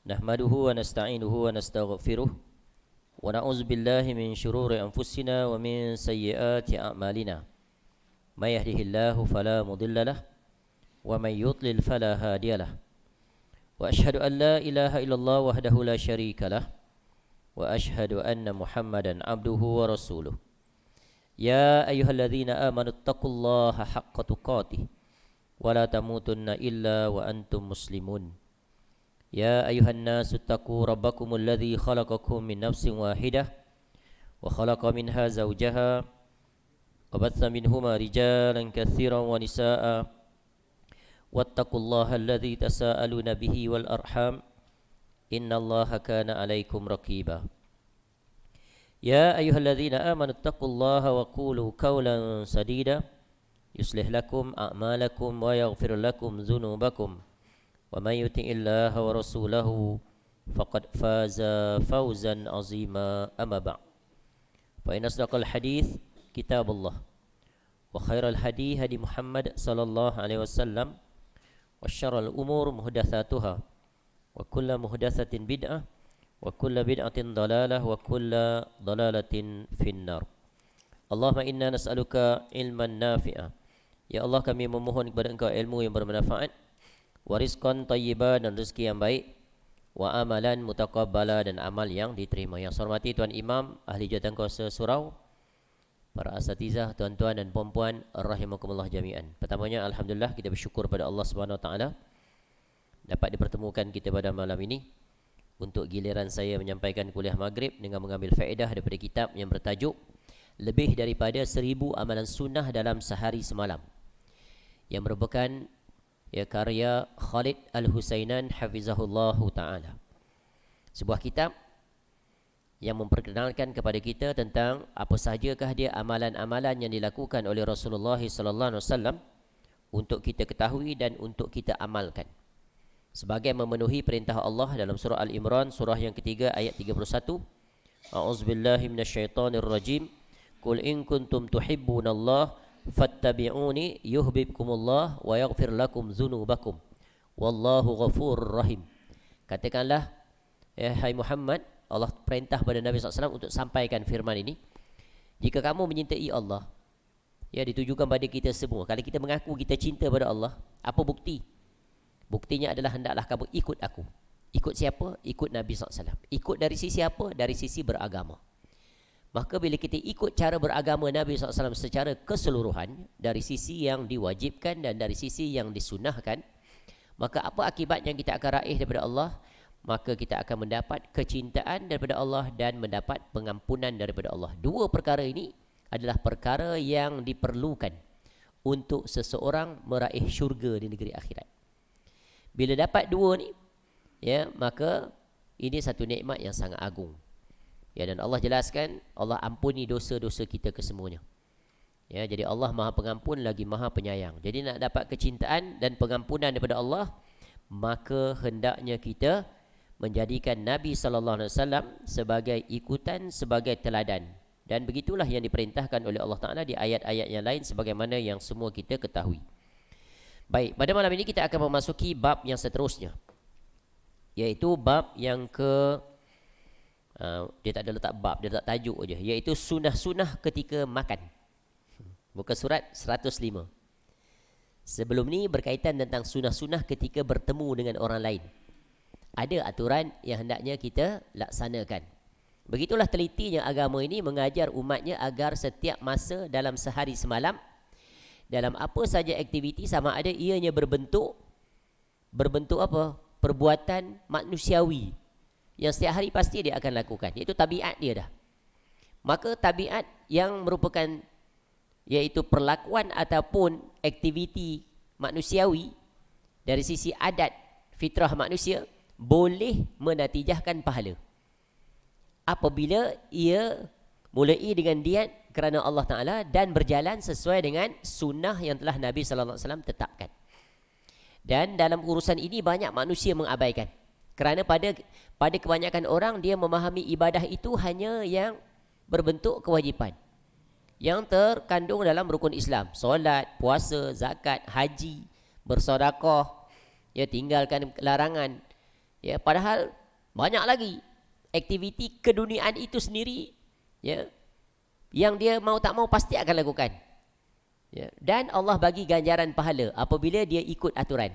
نحمده ونستعينه ونستغفره ونعوذ بالله من شرور أنفسنا ومن سيئات أعمالنا ما يهده الله فلا مضل له ومن يضلل فلا هادي له وأشهد أن لا إله إلا الله وحده لا شريك له وأشهد أن محمدا عبده ورسوله يا أيها الذين آمنوا اتقوا الله حق تقاته ولا تموتن إلا وأنتم مسلمون يا أيها الناس اتقوا ربكم الذي خلقكم من نفس واحدة وخلق منها زوجها وبث منهما رجالا كثيرا ونساء واتقوا الله الذي تساءلون به والأرحام إن الله كان عليكم رقيبا يا أيها الذين آمنوا اتقوا الله وقولوا قولا سديدا يصلح لكم أعمالكم ويغفر لكم ذنوبكم ومن يطع الله ورسوله فقد فاز فوزا عظيما أما بعد فإن أصدق الحديث كتاب الله وخير الهدي هدي محمد صلى الله عليه وسلم وشر الأمور محدثاتها وكل محدثة بدعة وكل بدعة ضلالة وكل ضلالة في النار اللهم إنا نسألك علما نافعا Ya Allah, kami memohon kepada Engkau ilmu yang bermanfaat, warizqan tayyiban, dan rezeki yang baik, wa amalan mutaqabbala, dan amal yang diterima. Yang saya hormati Tuan Imam, ahli jawatankuasa surau, para asatizah, tuan-tuan dan puan-puan, rahimakumullah jami'an. Pertamanya, alhamdulillah, kita bersyukur pada Allah Subhanahu Wa Taala dapat dipertemukan kita pada malam ini untuk giliran saya menyampaikan kuliah maghrib dengan mengambil faedah daripada kitab yang bertajuk lebih daripada 1000 amalan sunnah dalam sehari semalam, yang merupakan karya Khalid Al-Husainan hafizahullahu ta'ala. Sebuah kitab yang memperkenalkan kepada kita tentang apa sahajakah dia amalan-amalan yang dilakukan oleh Rasulullah sallallahu alaihi wasallam untuk kita ketahui dan untuk kita amalkan sebagai memenuhi perintah Allah dalam surah Al-Imran, surah yang ketiga ayat 31. A'udzubillahi minasyaitonirrajim. Qul in kuntum tuhibbunallah fattabi'uni yuhibbukumullah wa yaghfir lakum dzunubakum wallahu ghafurur rahim. Katakanlah, hai Muhammad, Allah perintah pada Nabi SAW untuk sampaikan firman ini. Jika kamu menyintai Allah, ditujukan pada kita semua. Kalau kita mengaku kita cinta pada Allah, apa bukti? Buktinya adalah hendaklah kamu ikut aku. Ikut siapa? Ikut Nabi SAW. Ikut dari sisi apa? Dari sisi beragama. Maka bila kita ikut cara beragama Nabi SAW secara keseluruhan, dari sisi yang diwajibkan dan dari sisi yang disunahkan, maka apa akibat yang kita akan raih daripada Allah? Maka kita akan mendapat kecintaan daripada Allah dan mendapat pengampunan daripada Allah. Dua perkara ini adalah perkara yang diperlukan untuk seseorang meraih syurga di negeri akhirat. Bila dapat dua ni, maka ini satu nikmat yang sangat agung. Dan Allah jelaskan, Allah ampuni dosa-dosa kita kesemuanya. Jadi Allah Maha Pengampun lagi Maha Penyayang. Jadi nak dapat kecintaan dan pengampunan daripada Allah, maka hendaknya kita menjadikan Nabi sallallahu alaihi wasallam sebagai ikutan, sebagai teladan. Dan begitulah yang diperintahkan oleh Allah Taala di ayat-ayat yang lain sebagaimana yang semua kita ketahui. Baik, pada malam ini kita akan memasuki bab yang seterusnya, iaitu bab yang dia tak ada letak bab, dia letak tajuk aja, iaitu sunnah-sunnah ketika makan. Muka surat 105. Sebelum ni berkaitan tentang sunnah-sunnah ketika bertemu dengan orang lain. Ada aturan yang hendaknya kita laksanakan. Begitulah telitinya agama ini mengajar umatnya agar setiap masa dalam sehari semalam, dalam apa saja aktiviti, sama ada ianya berbentuk apa? Perbuatan manusiawi yang setiap hari pasti dia akan lakukan, iaitu tabiat dia dah. Maka tabiat yang merupakan iaitu perlakuan ataupun aktiviti manusiawi dari sisi adat fitrah manusia boleh menatijahkan pahala apabila ia mulai dengan niat kerana Allah Ta'ala dan berjalan sesuai dengan sunnah yang telah Nabi Sallallahu Alaihi Wasallam tetapkan. Dan dalam urusan ini banyak manusia mengabaikan, kerana pada kebanyakan orang dia memahami ibadah itu hanya yang berbentuk kewajipan yang terkandung dalam rukun Islam, solat, puasa, zakat, haji, bersedekah, tinggalkan larangan, Ya, padahal banyak lagi aktiviti keduniaan itu sendiri, ya, yang dia mau tak mau pasti akan lakukan. Ya, dan Allah bagi ganjaran pahala apabila dia ikut aturan.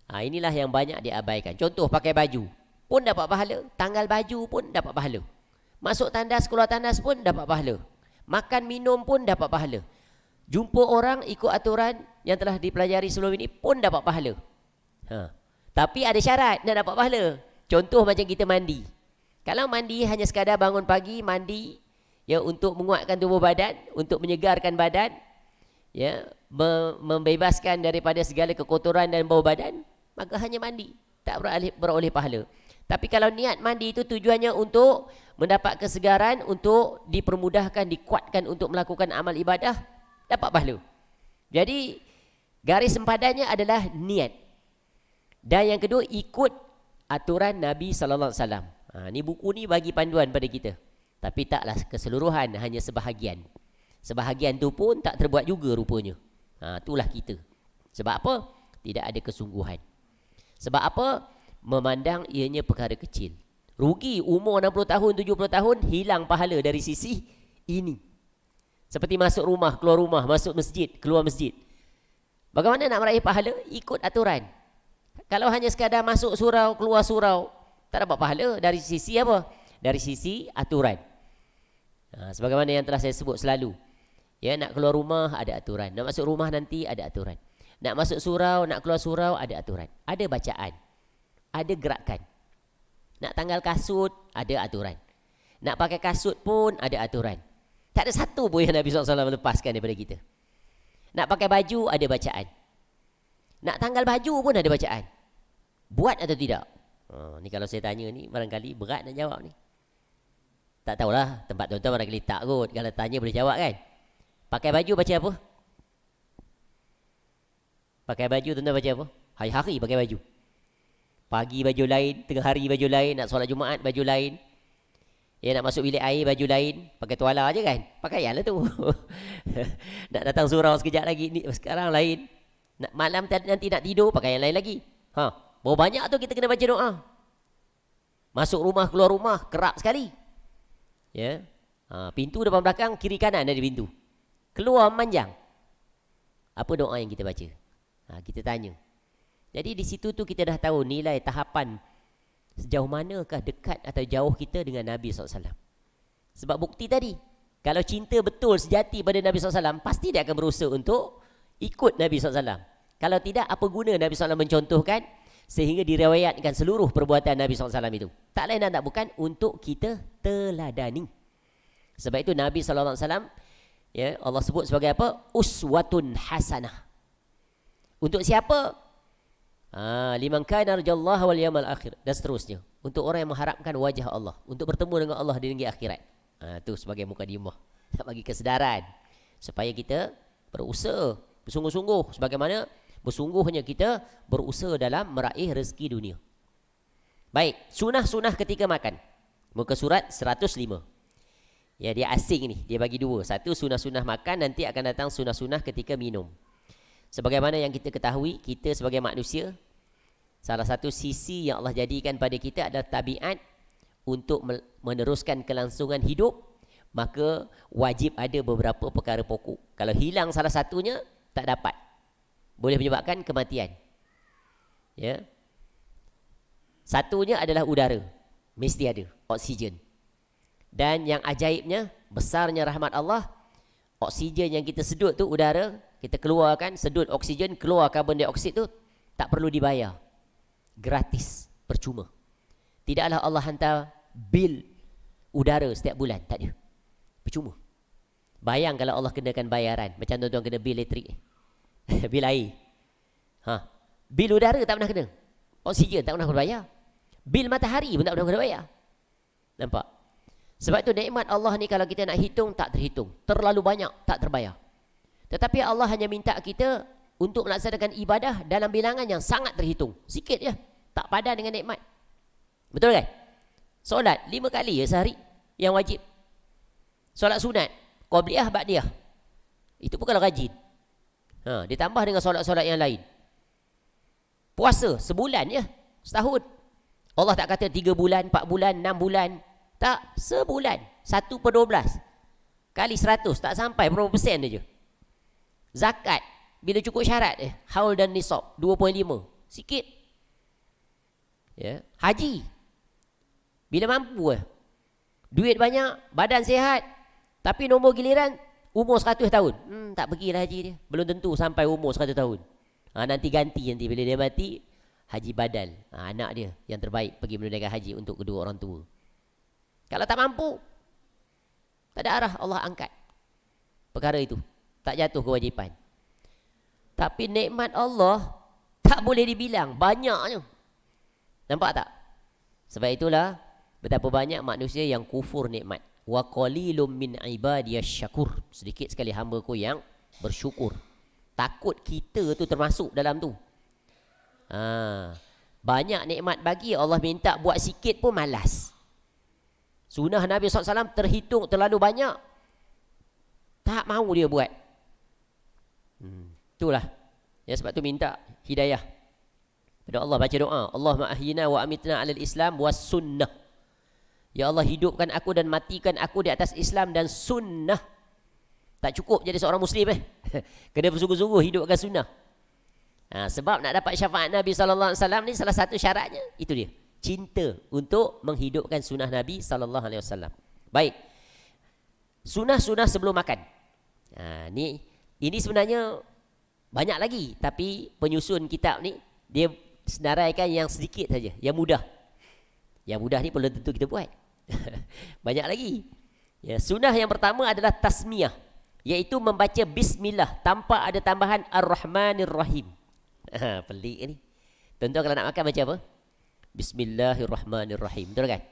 Inilah yang banyak diabaikan. Contoh, pakai baju pun dapat pahala, tanggal baju pun dapat pahala. Masuk tandas, keluar tandas pun dapat pahala. Makan minum pun dapat pahala. Jumpa orang ikut aturan yang telah dipelajari sebelum ini pun dapat pahala. Tapi ada syarat nak dapat pahala. Contoh macam kita mandi. Kalau mandi hanya sekadar bangun pagi mandi, ya, untuk menguatkan tubuh badan, untuk menyegarkan badan, ya, membebaskan daripada segala kekotoran dan bau badan, maka hanya mandi, tak beroleh pahala. Tapi kalau niat mandi itu tujuannya untuk mendapat kesegaran, untuk dipermudahkan, dikuatkan untuk melakukan amal ibadah, dapat pahala. Jadi garis sempadannya adalah niat. Dan yang kedua, ikut aturan Nabi sallallahu alaihi wasallam. Ni buku ni bagi panduan pada kita. Tapi taklah keseluruhan, hanya sebahagian. Sebahagian tu pun tak terbuat juga rupanya. Itulah kita. Sebab apa? Tidak ada kesungguhan. Sebab apa? Memandang ianya perkara kecil. Rugi umur 60 tahun, 70 tahun, hilang pahala dari sisi ini. Seperti masuk rumah, keluar rumah, masuk masjid, keluar masjid. Bagaimana nak meraih pahala? Ikut aturan. Kalau hanya sekadar masuk surau, keluar surau, tak dapat pahala. Dari sisi apa? Dari sisi aturan. Sebagaimana yang telah saya sebut selalu. Ya, nak keluar rumah ada aturan. Nak masuk rumah nanti ada aturan. Nak masuk surau, nak keluar surau ada aturan. Ada bacaan. Ada gerakan. Nak tanggal kasut, ada aturan. Nak pakai kasut pun ada aturan. Tak ada satu pun yang Nabi SAW lepaskan daripada kita. Nak pakai baju, ada bacaan. Nak tanggal baju pun ada bacaan. Buat atau tidak? Ni kalau saya tanya ni, barangkali berat nak jawab ni. Tak tahulah, tempat tuan-tuan barangkali tak kot. Kalau tanya boleh jawab kan? Pakai baju baca apa? Pakai baju tuan-tuan baca apa? Hari-hari pakai baju. Pagi baju lain, tengah hari baju lain, nak solat Jumaat baju lain. Ya, nak masuk bilik air baju lain, pakai tuala je kan? Pakaian lah tu. Nak datang surau sekejap lagi, ni sekarang lain. Nak malam nanti nak tidur, pakai yang lain lagi. Berapa banyak tu kita kena baca doa. Masuk rumah, keluar rumah, kerap sekali. Ya. Pintu depan belakang, kiri kanan ada pintu. Keluar memanjang. Apa doa yang kita baca? Kita tanya. Jadi di situ tu kita dah tahu nilai tahapan sejauh manakah dekat atau jauh kita dengan Nabi SAW. Sebab bukti tadi, kalau cinta betul sejati pada Nabi SAW, pasti dia akan berusaha untuk ikut Nabi SAW. Kalau tidak, apa guna Nabi SAW mencontohkan sehingga diriwayatkan seluruh perbuatan Nabi SAW itu? Tak lain dan tak bukan untuk kita teladani. Sebab itu Nabi SAW, ya, Allah sebut sebagai apa? Uswatun hasanah. Untuk siapa? Liman kana yarjallaha wal yawmal akhir, dan seterusnya. Untuk orang yang mengharapkan wajah Allah, untuk bertemu dengan Allah di negeri akhirat. Itu sebagai mukadimah, nak bagi kesedaran supaya kita berusaha bersungguh-sungguh sebagaimana bersungguhnya kita berusaha dalam meraih rezeki dunia. Baik, sunah-sunah ketika makan. Muka surat 105. Ya, dia asing ni, dia bagi dua. Satu sunah-sunah makan, nanti akan datang sunah-sunah ketika minum. Sebagaimana yang kita ketahui, kita sebagai manusia, salah satu sisi yang Allah jadikan pada kita adalah tabiat untuk meneruskan kelangsungan hidup, maka wajib ada beberapa perkara pokok. Kalau hilang salah satunya, tak dapat. Boleh menyebabkan kematian. Ya. Satunya adalah udara. Mesti ada, oksigen. Dan yang ajaibnya, besarnya rahmat Allah, oksigen yang kita sedut tu, udara, kita keluarkan, sedut oksigen, keluar karbon dioksida tu, tak perlu dibayar. Gratis, percuma. Tidaklah Allah hantar bil udara setiap bulan, tak ada. Percuma. Bayang kalau Allah kenakan bayaran, macam tuan-tuan kena bil elektrik, bil air. Bil udara tak pernah kena. Oksigen tak pernah berbayar. Bil matahari pun tak pernah berbayar. Nampak? Sebab itu nikmat Allah ni kalau kita nak hitung, tak terhitung. Terlalu banyak, tak terbayar. Tetapi Allah hanya minta kita untuk melaksanakan ibadah dalam bilangan yang sangat terhitung. Sikit je, tak padan dengan nikmat. Betul kan? Solat 5 kali ya sehari yang wajib. Solat sunat, qabliyah, ba'diyah. Itu pun kalau rajin. Ditambah dengan solat-solat yang lain. Puasa sebulan je, setahun. Allah tak kata 3 bulan, 4 bulan, 6 bulan. Tak, sebulan. 1/12. Kali 100, tak sampai berapa persen je. Zakat, bila cukup syarat haul dan nisab 2.5. Sikit. Ya. Haji, bila mampu duit banyak, badan sihat, tapi nombor giliran umur 100 tahun. Tak pergilah haji dia. Belum tentu sampai umur 100 tahun. Nanti ganti bila dia mati, haji badal. Anak dia yang terbaik pergi menunaikan haji untuk kedua orang tua. Kalau tak mampu, tak ada arah, Allah angkat perkara itu. Tak jatuh kewajipan. Tapi nikmat Allah tak boleh dibilang, banyaknya. Nampak tak? Sebab itulah betapa banyak manusia yang kufur nikmat. Wa qalilum min ibadiyasy syakur. Sedikit sekali hamba-Ku yang bersyukur. Takut kita tu termasuk dalam tu. Banyak nikmat bagi, Allah minta buat sikit pun malas. Sunnah Nabi SAW terhitung terlalu banyak, tak mahu dia buat. Itulah. Ya, sebab tu minta hidayah pada Allah. Baca doa, Allahumma ahyina wa amitna alal Islam was sunnah. Ya Allah, hidupkan aku dan matikan aku di atas Islam dan sunnah. Tak cukup jadi seorang Muslim kena bersungguh-sungguh hidupkan sunnah. Sebab nak dapat syafaat Nabi SAW ni, salah satu syaratnya itu dia, cinta untuk menghidupkan sunnah Nabi SAW. Baik, sunnah-sunnah sebelum makan. Ini sebenarnya banyak lagi, tapi penyusun kitab ni dia senaraikan yang sedikit saja, yang mudah. Yang mudah ni belum tentu kita buat. Banyak lagi. Ya, sunnah yang pertama adalah tasmiyah, iaitu membaca bismillah tanpa ada tambahan ar-Rahmanir Rahim. Pelik ni. Tentu kalau nak makan baca apa? Bismillahirrahmanirrahim. Betul kan?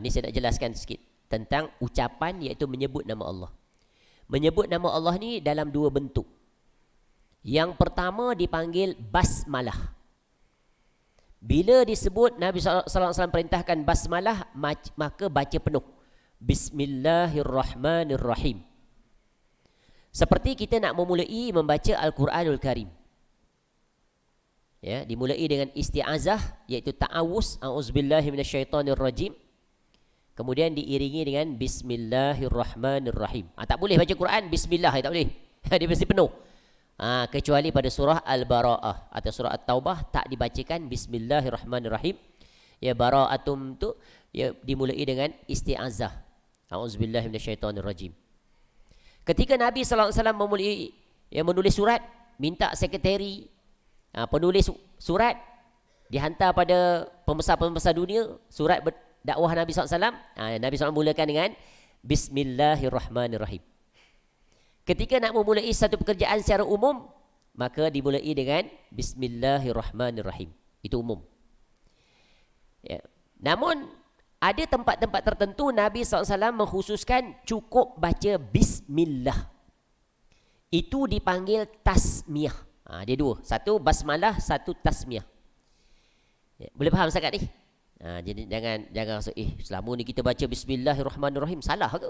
Ni saya nak jelaskan sikit tentang ucapan, iaitu menyebut nama Allah. Menyebut nama Allah ni dalam 2 bentuk. Yang pertama dipanggil basmalah. Bila disebut Nabi SAW perintahkan basmalah, maka baca penuh. Bismillahirrahmanirrahim. Seperti kita nak memulai membaca Al-Quranul Karim. Ya, dimulai dengan isti'azah, iaitu ta'awuz, a'udzubillahi minasyaitonirrajim. Kemudian diiringi dengan bismillahirrahmanirrahim. Tak boleh baca Quran bismillah, tak boleh. Dia mesti penuh. Kecuali pada surah Al-Bara'ah atau surah At-Taubah tak dibacakan bismillahirrahmanirrahim. Ya, bara'atum tu ya dimulai dengan isti'azah. A'udzubillahi minasyaitonirrajim. Ketika Nabi SAW memulai menulis surat, minta sekretari penulis surat dihantar pada pembesar-pembesar dunia, surat dakwah Nabi SAW. Nabi SAW mulakan dengan bismillahirrahmanirrahim. Ketika nak memulai satu pekerjaan secara umum, maka dimulai dengan bismillahirrahmanirrahim. Itu umum. Ya. Namun ada tempat-tempat tertentu Nabi SAW mengkhususkan cukup baca bismillah. Itu dipanggil tasmiyah. Dia 2. Satu basmalah, satu tasmiyah. Ya. Boleh faham sangat ni? Jadi jangan rasa selama ni kita baca bismillahirrahmanirrahim salah ke?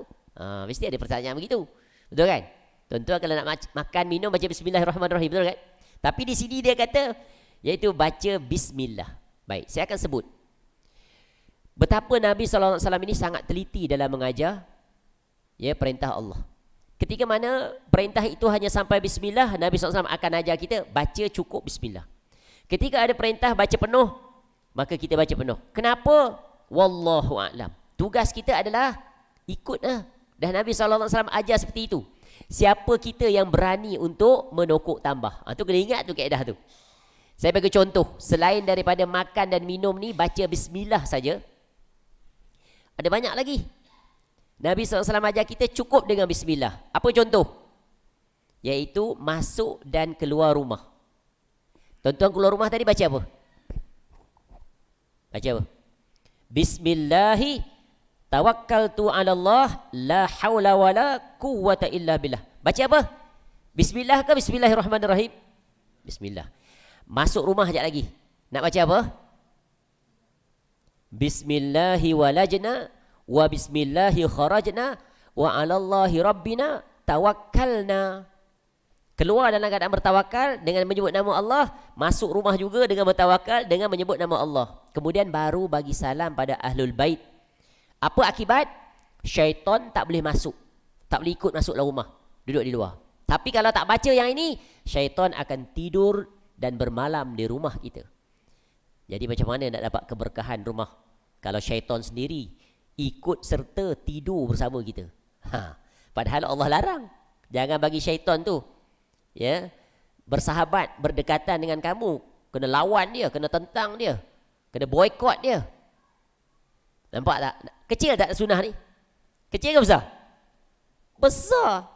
Mesti ada pertanyaan begitu. Betul kan? Tentu kalau nak makan minum baca bismillahirrahmanirrahim, betul kan? Tapi di sini dia kata iaitu baca bismillah. Baik, saya akan sebut betapa Nabi SAW ini sangat teliti dalam mengajar perintah Allah. Ketika mana perintah itu hanya sampai bismillah, Nabi SAW akan ajar kita baca cukup bismillah. Ketika ada perintah baca penuh, maka kita baca penuh. Kenapa? Wallahu a'lam. Tugas kita adalah ikutlah. Dan Nabi SAW ajar seperti itu. Siapa kita yang berani untuk menokok tambah? Tu kena ingat tu kaedah tu. Saya bagi contoh, selain daripada makan dan minum ni baca bismillah saja, ada banyak lagi. Nabi SAW ajar kita cukup dengan bismillah. Apa contoh? Iaitu masuk dan keluar rumah. Tuan-tuan keluar rumah tadi baca apa? Baca apa? Bismillahi tawakkaltu 'ala Allah la haula wala quwwata illa billah. Baca apa? Bismillah ke bismillahirrahmanirrahim? Bismillah. Masuk rumah sekejap lagi. Nak baca apa? Bismillahi walajna wa bismillahi kharajna wa 'ala Allahi rabbina tawakkalna. Keluar dalam keadaan bertawakal dengan menyebut nama Allah, masuk rumah juga dengan bertawakal dengan menyebut nama Allah. Kemudian baru bagi salam pada ahlul bait. Apa akibat? Syaitan tak boleh masuk, tak boleh ikut masuk dalam rumah, duduk di luar. Tapi kalau tak baca yang ini, syaitan akan tidur dan bermalam di rumah kita. Jadi macam mana nak dapat keberkahan rumah kalau syaitan sendiri ikut serta tidur bersama kita? Padahal Allah larang, jangan bagi syaitan tu bersahabat, berdekatan dengan kamu. Kena lawan dia, kena tentang dia, kena boykot dia. Nampak tak? Kecil tak sunnah ni? Kecil ke besar? Besar.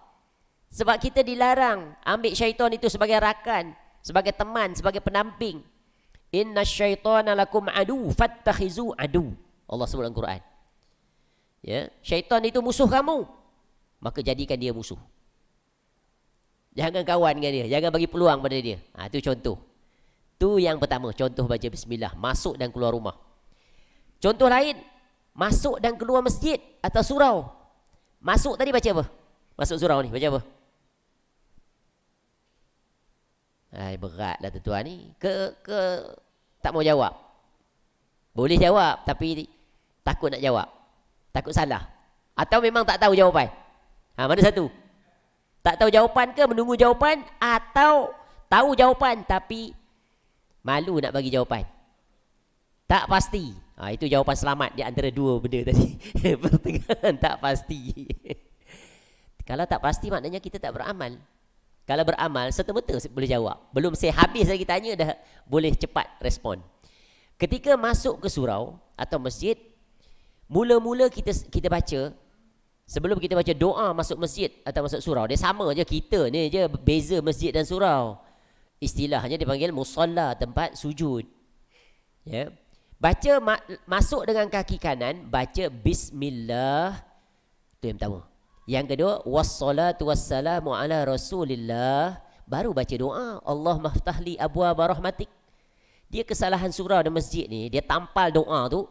Sebab kita dilarang ambil syaitan itu sebagai rakan, sebagai teman, sebagai penamping. Inna syaitana lakum adu fattakhizu adu. Allah sebut dalam Quran. Syaitan itu musuh kamu, maka jadikan dia musuh. Jangan kawan dengan dia, jangan bagi peluang pada dia. Itu contoh. Tu yang pertama, contoh baca bismillah, masuk dan keluar rumah. Contoh lain, masuk dan keluar masjid atau surau. Masuk tadi baca apa? Masuk surau ni baca apa? Beratlah tuan-tuan ni. Tak mau jawab. Boleh jawab tapi takut nak jawab. Takut salah. Atau memang tak tahu jawapan. Mana satu? Tak tahu jawapan ke menunggu jawapan, atau tahu jawapan tapi malu nak bagi jawapan? Tak pasti. Itu jawapan selamat di antara dua benda tadi. Pertengahan tak pasti. Kalau tak pasti maknanya kita tak beramal. Kalau beramal serta-merta boleh jawab. Belum saya habis lagi tanya dah boleh cepat respon. Ketika masuk ke surau atau masjid, mula-mula kita baca, sebelum kita baca doa masuk masjid atau masuk surau, dia sama je, kita ni je beza masjid dan surau. Istilahnya dipanggil musalla, tempat sujud. Baca masuk dengan kaki kanan, baca bismillah. Itu yang pertama. Yang kedua, wassalatu wassalamu ala rasulillah. Baru baca doa, Allah maftahli abwaaba rahmatik. Dia kesalahan surau dan masjid ni, dia tampal doa tu,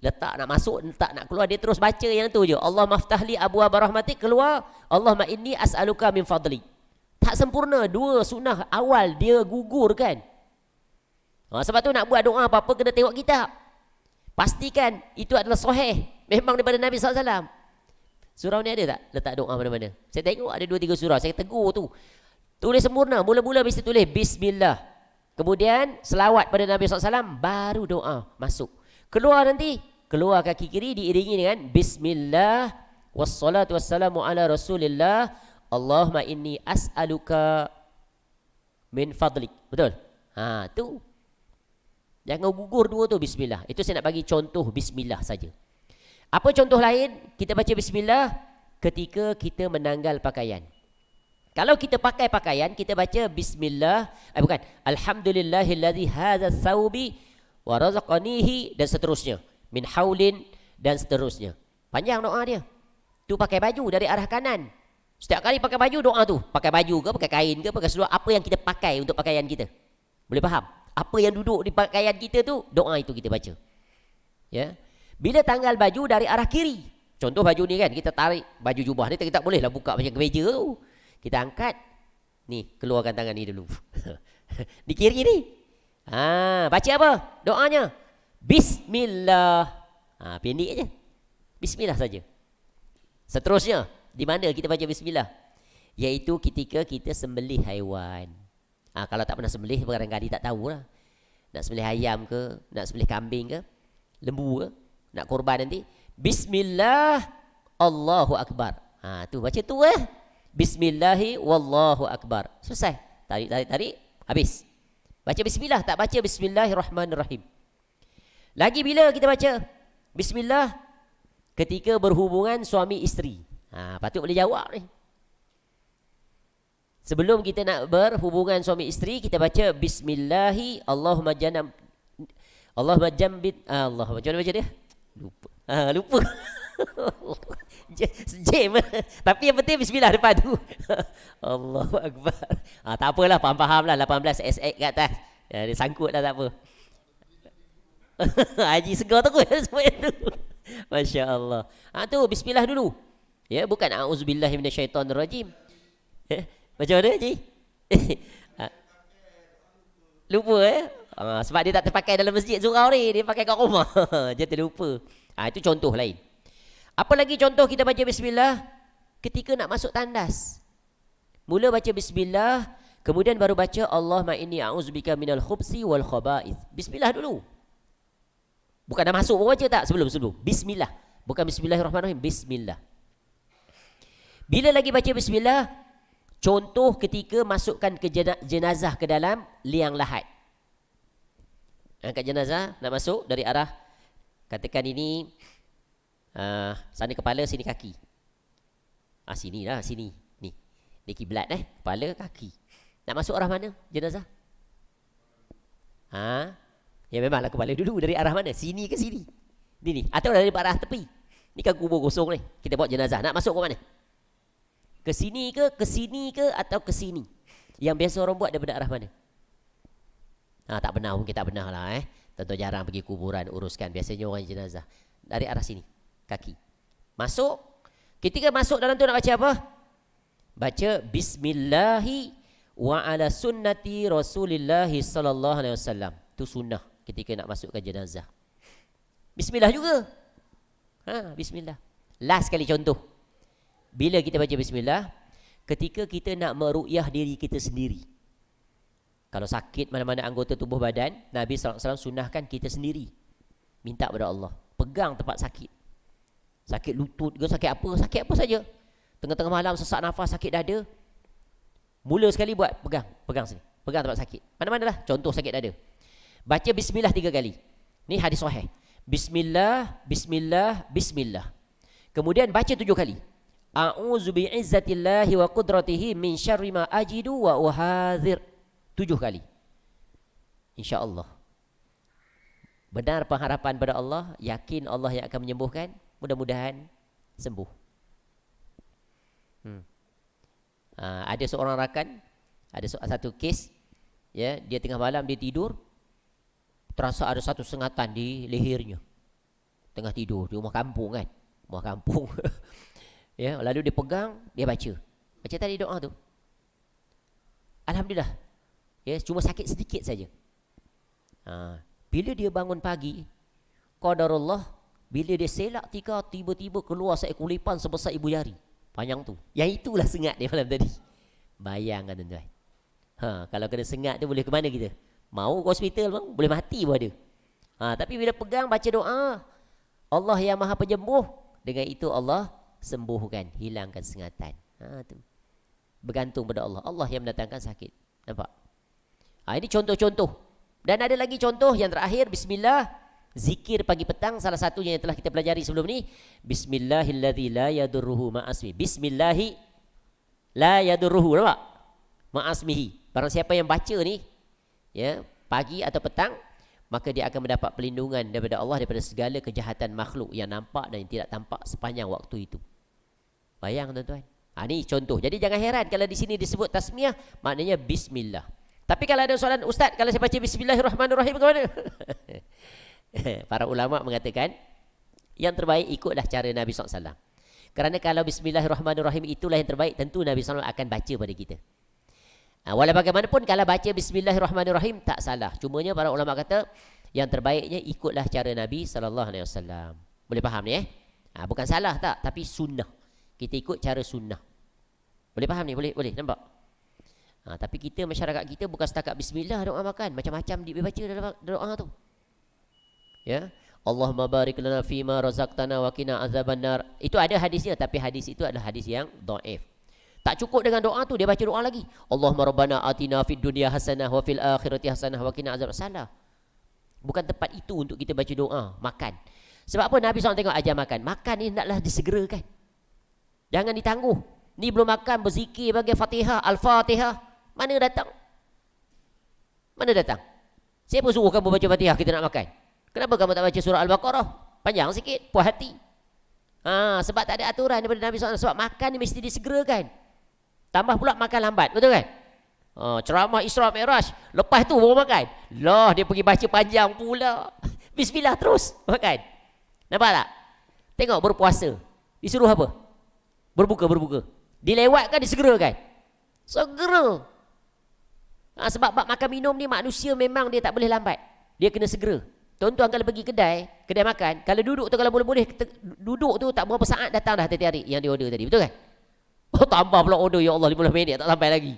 letak nak masuk, letak nak keluar, dia terus baca yang tu je. Allah maftahli abwaaba rahmatik, keluar, Allahumma inni as'aluka min fadli. Tak sempurna, dua sunnah awal dia gugur kan. Sebab tu nak buat doa apa-apa kena tengok kitab. Pastikan itu adalah sahih, memang daripada Nabi SAW. Surau ni ada tak letak doa mana-mana? Saya tengok ada 2-3 surau, saya tegur tu. Tulis sempurna, mula-mula mesti tulis bismillah. Kemudian selawat pada Nabi SAW, baru doa masuk. Keluar nanti, keluar kaki kiri diiringi dengan bismillah, wassalatu wassalamu ala rasulillah, Allahumma inni as'aluka min fadlik. Betul? Tu. Jangan gugur dua tu bismillah. Itu saya nak bagi contoh bismillah saja. Apa contoh lain? Kita baca bismillah ketika kita menanggal pakaian. Kalau kita pakai pakaian, kita baca bismillah, alhamdulillahilladzi hadza thawbi wa razaqanihi, dan seterusnya. Min haulin, dan seterusnya. Panjang doa dia. Tu pakai baju dari arah kanan. Setiap kali pakai baju doa tu. Pakai baju ke, pakai kain ke, pakai seluar, apa yang kita pakai untuk pakaian kita. Boleh faham? Apa yang duduk di pakaian kita tu, doa itu kita baca. Bila tanggal baju dari arah kiri, contoh baju ni kan, kita tarik baju jubah ni, kita tak boleh lah buka macam kemeja tu. Kita angkat, ni keluarkan tangan ni dulu. Di kiri ni. Baca apa? Doanya bismillah. Pendek aja. Bismillah saja. Seterusnya, di mana kita baca bismillah? Iaitu ketika kita sembelih haiwan. Kalau tak pernah sembelih, barangkali tak tahulah. Nak sembelih ayam ke, nak sembelih kambing ke, lembu ke, nak korban nanti, bismillah, Allahu akbar. Tu baca tu bismillahi wallahu akbar. Selesai. Tarik, habis. Baca bismillah, tak baca bismillahirrahmanirrahim. Lagi bila kita baca bismillah ketika berhubungan suami isteri. Patut boleh jawab ni. Sebelum kita nak berhubungan suami isteri, kita baca bismillahi Allahumma jambit Allah. Macam mana baca dia? Lupa. Jam. Tapi yang penting bismillah depan tu. Allahu akbar. Tak apalah, faham-faham lah. 18 SX kat atas. Dia sangkut lah, tak apa. Haji segar tu semua tu. Masya Allah. Tu bismillah dulu. Bukan a'udzubillahi minasyaitonirrajim. Macam mana Haji? Lupa sebab dia tak terpakai dalam masjid surau ni, dia pakai kat rumah. Dia terlupa. Itu contoh lain. Apa lagi contoh kita baca bismillah ketika nak masuk tandas? Mula baca bismillah, kemudian baru baca Allahumma inni a'udzubika minal khubsi wal khaba'ith. Bismillah dulu. Bukan dah masuk baca tak? Sebelum. Bismillah. Bukan bismillahirrahmanirrahim, bismillah. Bila lagi baca bismillah? Contoh ketika masukkan ke jenazah ke dalam liang lahat. Angkat jenazah, nak masuk dari arah, katakan ini sana kepala, sini kaki. Sini lah, sini. Ni kiblat kepala, kaki. Nak masuk arah mana jenazah? Ya memanglah kepala dulu, dari arah mana? Sini ke sini? Ni. Atau dari arah tepi. Ni kan kubur kosong ni. Kita bawa jenazah, nak masuk ke mana? Ke sini ke atau ke sini? Yang biasa orang buat daripada arah mana? Tak benar, mungkin tak benar lah Tentu jarang pergi kuburan uruskan. Biasanya orang jenazah dari arah sini, kaki. Masuk. Ketika masuk dalam tu nak baca apa? Baca bismillahi wa ala sunnati rasulillahi sallallahu alaihi wasallam. Itu sunnah ketika nak masukkan jenazah. Bismillah juga. Bismillah. Last kali contoh. Bila kita baca bismillah, ketika kita nak meru'yah diri kita sendiri. Kalau sakit mana-mana anggota tubuh badan, Nabi SAW sunnahkan kita sendiri minta kepada Allah. Pegang tempat sakit. Sakit lutut ke, sakit apa saja. Tengah-tengah malam sesak nafas, sakit dada. Mula sekali buat, pegang sini. Pegang tempat sakit. Mana-mana lah, contoh sakit dada. Baca bismillah 3 kali. Ni hadis sahih. Bismillah, bismillah, bismillah. Kemudian baca 7 kali. A'udzu bi'izzatillahi wa qudratihi min syarri ma ajidu wa uhadzir. 7 kali. InsyaAllah. Benar pengharapan pada Allah, yakin Allah yang akan menyembuhkan, mudah-mudahan sembuh. Ada seorang rakan, ada satu kes, ya, dia tengah malam dia tidur, terasa ada satu sengatan di lehernya. Tengah tidur di rumah kampung kan, rumah kampung. Ya, lalu dia pegang, dia baca tadi doa tu. Alhamdulillah. Ya, cuma sakit sedikit saja. Bila dia bangun pagi, qadarullah, bila dia selak tika, tiba-tiba keluar seekor lipan sebesar ibu jari. Panjang tu. Yang itulah sengat dia malam tadi. Bayangkan tuan-tuan. Kalau kena sengat tu boleh ke mana kita? Mau ke hospital bang, boleh mati pun ada. Tapi bila pegang baca doa, Allah yang Maha Penyembuh, dengan itu Allah sembuhkan, hilangkan sengatan. Tu. Bergantung pada Allah. Allah yang mendatangkan sakit. Nampak? Ini contoh-contoh. Dan ada lagi contoh yang terakhir, bismillah, zikir pagi petang, salah satunya yang telah kita pelajari sebelum ni, bismillahilladzi la yadurruhu ma'asmi. Bismillahi la yadurruhu, nampak? Ma'asmihi. Barang siapa yang baca ni, ya, pagi atau petang, maka dia akan mendapat perlindungan daripada Allah daripada segala kejahatan makhluk yang nampak dan yang tidak tampak sepanjang waktu itu. Bayang tuan-tuan. Ni contoh. Jadi jangan heran kalau di sini disebut tasmiyah, maknanya bismillah. Tapi kalau ada soalan, Ustaz, kalau saya baca bismillahirrahmanirrahim ke mana? Para ulama mengatakan yang terbaik ikutlah cara Nabi SAW. Kerana kalau bismillahirrahmanirrahim itulah yang terbaik, tentu Nabi SAW akan baca pada kita. Walau bagaimanapun kalau baca bismillahirrahmanirrahim tak salah. Cumanya para ulama kata yang terbaiknya ikutlah cara Nabi SAW. Boleh faham ni bukan salah tak, tapi sunnah. Kita ikut cara sunnah. Boleh faham ni? Boleh nampak? Tapi kita, masyarakat kita bukan setakat bismillah doa makan, macam-macam dia baca dalam doa tu. Ya, Allahumma barik lana fima razaqtana wa qina azabannar. Itu ada hadisnya, tapi hadis itu adalah hadis yang dhaif. Tak cukup dengan doa tu, dia baca doa lagi. Allahumma rabbana atina fid dunya hasanah wa fil akhirati hasanah wa qina azabannar. Bukan tempat itu untuk kita baca doa makan. Sebab apa? Nabi SAW tengok ajar makan. Makan ni hendaklah disegerakan. Jangan ditangguh. Ni belum makan berzikir bagi Fatihah, Al-Fatihah. Mana datang? Siapa suruh kamu baca Fatihah kita nak makan? Kenapa kamu tak baca surah Al-Baqarah? Panjang sikit, puas hati. Sebab tak ada aturan daripada Nabi SAW. Sebab makan ni mesti disegerakan. Tambah pula makan lambat, betul kan? Ceramah Isra Mi'raj, lepas tu baru makan. Lah, dia pergi baca panjang pula. Bismillah terus makan. Nampak tak? Tengok berpuasa, disuruh apa? Berbuka. Dilewatkan, disegerakan. Segera. Sebab bab makan minum ni manusia memang dia tak boleh lambat. Dia kena segera. Tuan-tuan kalau pergi kedai makan, kalau duduk tu kalau boleh-boleh duduk tu tak berapa saat datang dah teh-tarik yang dia order tadi. Betul kan? Oh tambah pula order, ya Allah 15 minit tak sampai lagi.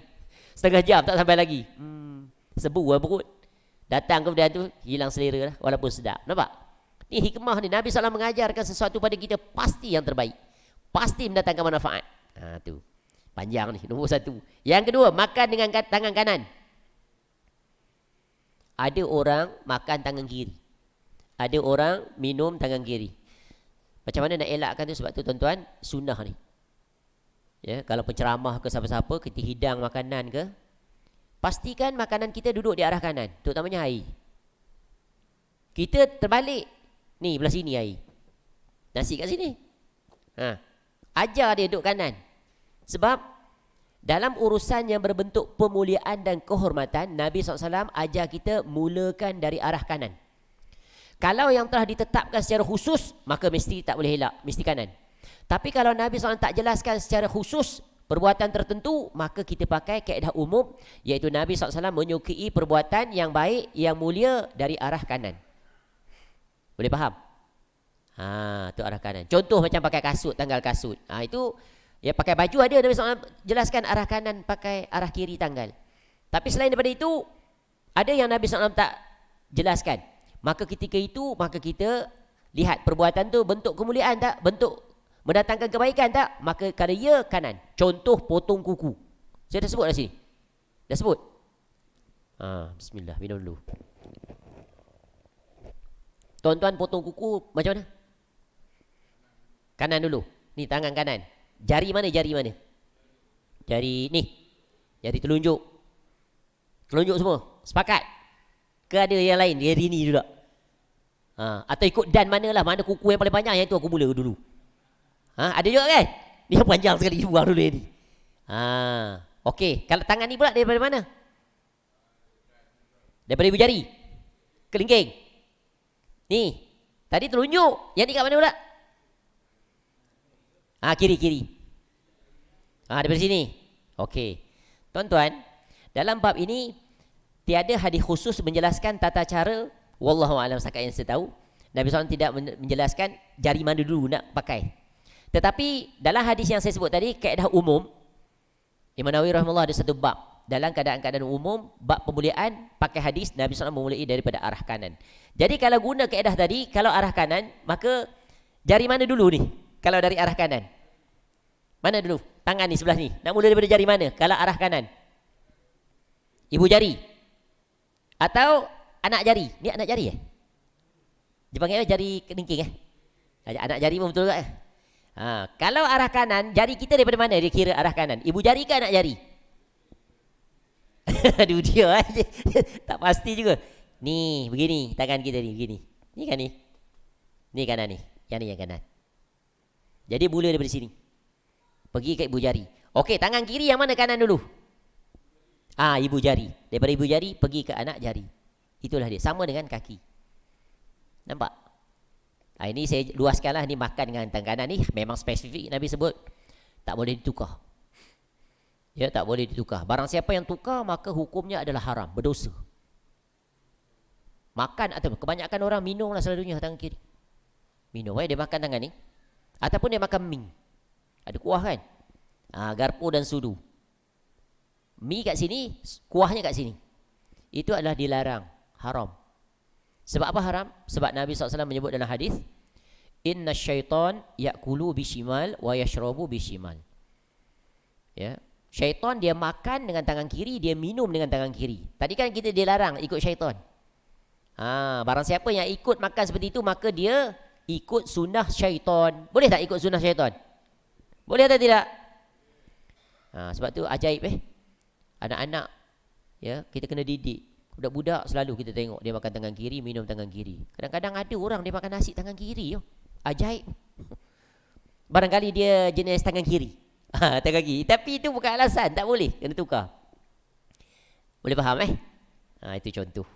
Setengah jam tak sampai lagi. Sebu lah perut. Datang kemudian tu hilang selera lah walaupun sedap. Nampak? Ni hikmah ni. Nabi SAW mengajarkan sesuatu pada kita pasti yang terbaik. Pasti mendatangkan manfaat. Tu. Panjang ni, nombor 1. Yang kedua, makan dengan tangan kanan. Ada orang makan tangan kiri. Ada orang minum tangan kiri. Macam mana nak elakkan tu? Sebab tu tuan-tuan, sunnah ni. Ya, kalau penceramah ke siapa-siapa, kita hidang makanan ke, pastikan makanan kita duduk di arah kanan, terutamanya air. Kita terbalik. Ni, belah sini air. Nasi kat sini. Ajar dia duduk kanan. Sebab dalam urusan yang berbentuk pemuliaan dan kehormatan, Nabi SAW ajar kita mulakan dari arah kanan. Kalau yang telah ditetapkan secara khusus, maka mesti tak boleh elak, mesti kanan. Tapi kalau Nabi SAW tak jelaskan secara khusus perbuatan tertentu, maka kita pakai kaedah umum, iaitu Nabi SAW menyukai perbuatan yang baik, yang mulia dari arah kanan. Boleh faham? Tu arah kanan. Contoh macam pakai kasut, tanggal kasut. Itu ya, pakai baju ada Nabi SAW jelaskan arah kanan, pakai arah kiri tanggal. Tapi selain daripada itu, ada yang Nabi SAW tak jelaskan. Maka ketika itu, maka kita lihat perbuatan tu bentuk kemuliaan tak? Bentuk mendatangkan kebaikan tak? Maka kalau ya, kanan. Contoh potong kuku. Saya dah sebut dah sini. Dah sebut? Bismillah, minum dulu. Tuan-tuan potong kuku macam mana? Kanan dulu. Ni tangan kanan. Jari mana? Jari mana? Jari ni. Jari telunjuk. Telunjuk semua. Sepakat? Ke ada yang lain? Jari ni juga. Atau ikut dan mana lah. Mana kuku yang paling panjang, yang itu aku mula dulu. Ada juga kan? Ni yang panjang sekali. Buang dulu ni. Okey. Kalau tangan ni pula daripada mana? Daripada ibu jari. Kelingking. Ni. Tadi telunjuk. Yang ni kat mana pula? Kiri. Daripada sini. Okey. Tuan-tuan, dalam bab ini tiada hadis khusus menjelaskan tata cara. Wallahu a'lam, setakat yang saya tahu, Nabi SAW tidak menjelaskan jari mana dulu nak pakai. Tetapi dalam hadis yang saya sebut tadi, kaedah umum, Imam Nawawi rahimahullah ada satu bab dalam keadaan-keadaan umum, bab pemuliaan, pakai hadis Nabi SAW memulai daripada arah kanan. Jadi kalau guna kaedah tadi, kalau arah kanan, maka jari mana dulu ni? Kalau dari arah kanan, mana dulu? Tangan ni sebelah ni. Nak mula daripada jari mana? Kalau arah kanan, ibu jari atau anak jari? Ni anak jari Dia panggil jari kelingking Anak jari pun betul tak? Kalau arah kanan, jari kita daripada mana dia kira arah kanan? Ibu jari ke anak jari? Aduh dia tak pasti juga. Ni begini tangan kita ni, begini. Ni kan ni. Ni kanan ni. Yang ni yang kanan. Jadi mula daripada sini. Pergi ke ibu jari. Okey, tangan kiri yang mana kanan dulu? Ibu jari. Daripada ibu jari pergi ke anak jari. Itulah dia. Sama dengan kaki. Nampak? Ini saya luaskanlah. Ni makan dengan tangan kanan ni memang spesifik Nabi sebut. Tak boleh ditukar. Ya, tak boleh ditukar. Barang siapa yang tukar, maka hukumnya adalah haram, berdosa. Makan atau kebanyakan orang minumlah selalunya tangan kiri. Minum dia makan tangan ni. Ataupun dia makan mie. Ada kuah kan? Garpu dan sudu. Mie kat sini, kuahnya kat sini. Itu adalah dilarang, haram. Sebab apa haram? Sebab Nabi SAW menyebut dalam hadis, inna syaitan ya'kulu bishimal wa yashrabu bishimal. Ya, syaitan dia makan dengan tangan kiri, dia minum dengan tangan kiri. Tadi kan kita dilarang ikut syaitan. Barang siapa yang ikut makan seperti itu, maka dia ikut sunnah syaitan. Boleh tak ikut sunnah syaitan? Boleh atau tidak? Sebab tu ajaib anak-anak, ya, kita kena didik. Budak-budak selalu kita tengok dia makan tangan kiri, minum tangan kiri. Kadang-kadang ada orang dia makan nasi tangan kiri. Ajaib. Barangkali dia jenis tangan kiri. Tangan kiri. Tapi itu bukan alasan, tak boleh, kena tukar. Boleh faham itu contoh.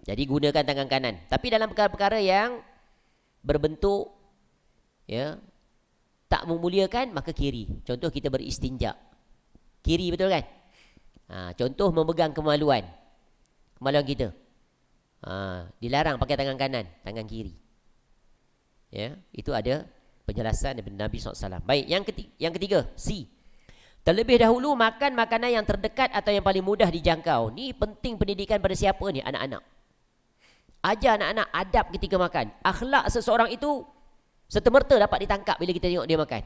Jadi gunakan tangan kanan. Tapi dalam perkara-perkara yang berbentuk, ya, tak memuliakan, maka kiri. Contoh kita beristinja, kiri, betul kan? Contoh memegang kemaluan kita. Dilarang pakai tangan kanan, tangan kiri. Ya, itu ada penjelasan daripada Nabi SAW. Baik, yang ketiga, C. Terlebih dahulu makan makanan yang terdekat atau yang paling mudah dijangkau. Ni penting pendidikan pada siapa ni? Anak-anak. Ajar anak-anak adab ketika makan. Akhlak seseorang itu serta-merta dapat ditangkap bila kita tengok dia makan.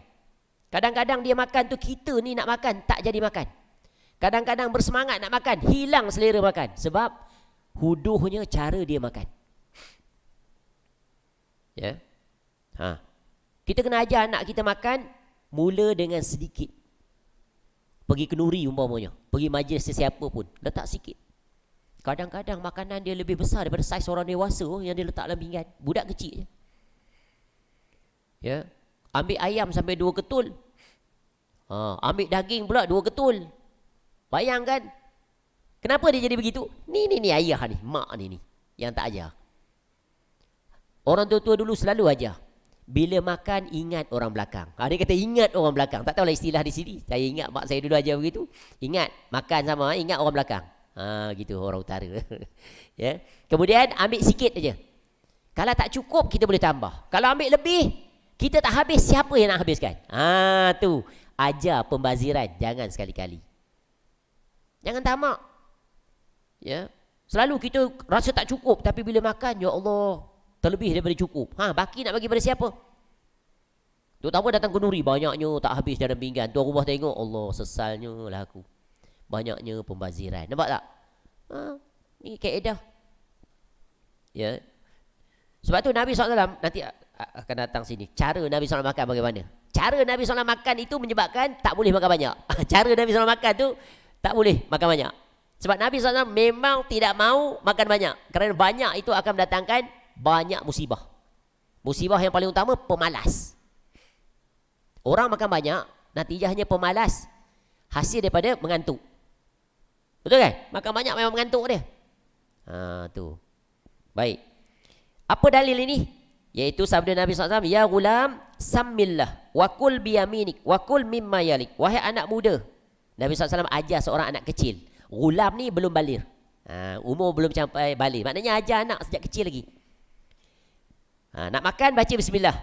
Kadang-kadang dia makan tu, kita ni nak makan tak jadi makan. Kadang-kadang bersemangat nak makan, hilang selera makan. Sebab huduhnya cara dia makan. Ya. Kita kena ajar anak kita makan mula dengan sedikit. Pergi kenduri umpamanya, pergi majlis sesiapa pun, letak sikit. Kadang-kadang makanan dia lebih besar daripada saiz orang dewasa yang dia letak dalam pinggan. Budak kecil je. Ya. Ambil ayam sampai 2 ketul. Ambil daging pula 2 ketul. Bayangkan. Kenapa dia jadi begitu? Ni ayah ni, mak ni yang tak ajar. Orang tua-tua dulu selalu ajar. Bila makan ingat orang belakang. Dia kata ingat orang belakang. Tak tahulah istilah di sini. Saya ingat mak saya dulu ajar begitu. Ingat makan sama, ingat orang belakang. Gitu orang utara. Ya. Kemudian ambil sikit aja. Kalau tak cukup kita boleh tambah. Kalau ambil lebih, kita tak habis, siapa yang nak habiskan? Tu ajar pembaziran, jangan sekali-kali. Jangan tamak. Ya. Selalu kita rasa tak cukup, tapi bila makan, ya Allah, terlebih daripada cukup. Baki nak bagi pada siapa? Terutama datang kenduri, banyaknya tak habis dalam pinggan. Tuan rumah tengok, Allah, sesalnya lah aku. Banyaknya pembaziran. Nampak tak? Ni kaedah. Ya. Sebab tu Nabi SAW nanti akan datang sini. Cara Nabi SAW makan bagaimana? Cara Nabi SAW makan itu menyebabkan tak boleh makan banyak. Cara Nabi SAW makan tu tak boleh makan banyak. Sebab Nabi SAW memang tidak mau makan banyak. Kerana banyak itu akan mendatangkan banyak musibah. Musibah yang paling utama, pemalas. Orang makan banyak, natijahnya pemalas. Hasil daripada mengantuk. Betul kan? Makan banyak memang mengantuk dia. Tu. Baik. Apa dalil ini? Iaitu sabda Nabi SAW, ya gulam, sammillah, wakul biyaminik, wakul mimma yalik. Wahai anak muda. Nabi SAW ajar seorang anak kecil. Gulam ni belum balir. Umur belum sampai balir. Maknanya ajar anak sejak kecil lagi. Nak makan, baca bismillah.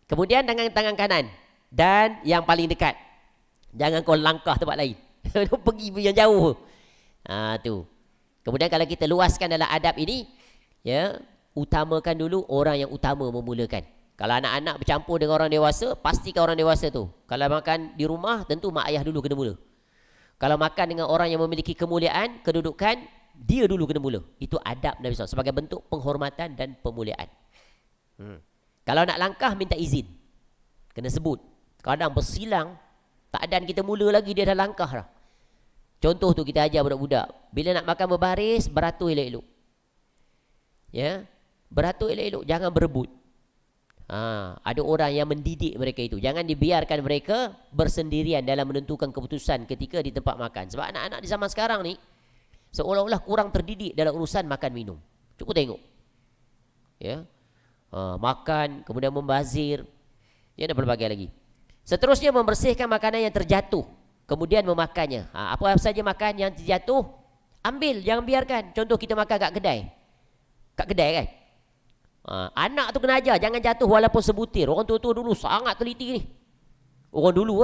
Kemudian dengan tangan kanan. Dan yang paling dekat. Jangan kau langkah tempat lain. Pergi yang jauh. Tu. Kemudian kalau kita luaskan dalam adab ini, ya, utamakan dulu orang yang utama memulakan. Kalau anak-anak bercampur dengan orang dewasa, pastikan orang dewasa tu. Kalau makan di rumah, tentu mak ayah dulu kena mula. Kalau makan dengan orang yang memiliki kemuliaan, kedudukan, dia dulu kena mula. Itu adab Nabi SAW sebagai bentuk penghormatan dan pemuliaan. Kalau nak langkah, minta izin. Kena sebut. Kadang bersilang, tak ada kita mula lagi, dia dah langkah dah. Contoh tu kita ajar budak-budak. Bila nak makan berbaris, beratur elok-elok. Ya, beratur elok-elok, jangan berebut. Ada orang yang mendidik mereka itu. Jangan dibiarkan mereka bersendirian dalam menentukan keputusan ketika di tempat makan. Sebab anak-anak di zaman sekarang ni seolah-olah kurang terdidik dalam urusan makan minum. Cukup tengok. Ya. Makan, kemudian membazir. Ya, dan berbagai lagi. Seterusnya membersihkan makanan yang terjatuh, kemudian memakannya. Apa saja makan yang terjatuh, ambil, jangan biarkan. Contoh kita makan kat kedai. Kat kedai kan? Anak tu kena ajar, jangan jatuh walaupun sebutir. Orang tua-tua dulu sangat teliti ni. Orang dulu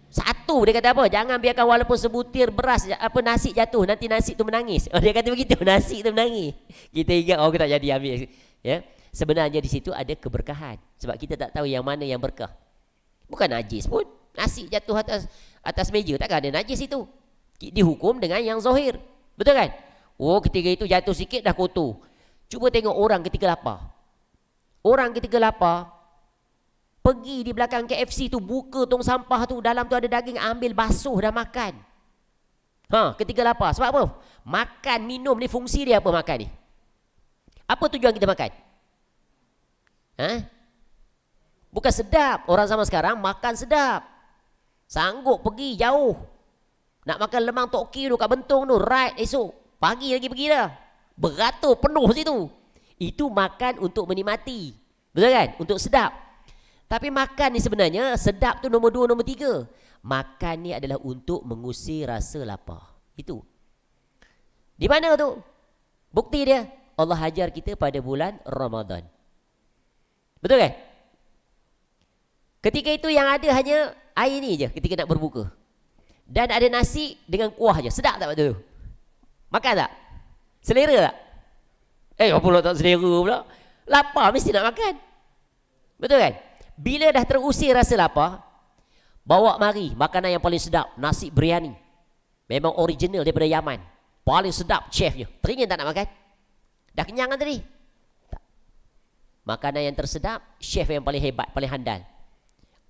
satu dia kata apa? Jangan biarkan walaupun sebutir beras nasi jatuh, nanti nasi tu menangis. Dia kata begitu, nasi tu menangis. Kita ingat kita tak jadi ambil. Ya. Sebenarnya di situ ada keberkahan. Sebab kita tak tahu yang mana yang berkah. Bukan najis pun. Nasi jatuh atas meja, takkan ada najis itu. Dihukum dengan yang zahir. Betul kan? Ketika itu jatuh sikit dah kotor. Cuba tengok orang ketika lapar. Orang ketika lapar, pergi di belakang KFC tu, buka tong sampah tu, dalam tu ada daging, ambil basuh dah makan. Ketika lapar. Sebab apa? Makan, minum ni fungsi dia apa makan ni? Apa tujuan kita makan? Bukan sedap. Orang zaman sekarang makan sedap. Sanggup pergi jauh. Nak makan lemang toki tu kat Bentong tu, right esok. Pagi lagi pergi dah. Beratur penuh situ. Itu makan untuk menikmati. Betul kan? Untuk sedap. Tapi makan ni sebenarnya sedap tu nombor 2, nombor 3. Makan ni adalah untuk mengusir rasa lapar. Itu. Di mana tu? Bukti dia. Allah ajar kita pada bulan Ramadan. Betul kan? Ketika itu yang ada hanya air ni je ketika nak berbuka. Dan ada nasi dengan kuah je. Sedap tak waktu tu? Makan tak? Selera tak? Apa pula tak selera pula? Lapar mesti nak makan. Betul kan? Bila dah terusir rasa lapar, bawa mari makanan yang paling sedap. Nasi biryani. Memang original daripada Yaman. Paling sedap chefnya. Teringin tak nak makan? Dah kenyang kan tadi? Tak. Makanan yang tersedap, chef yang paling hebat, paling handal.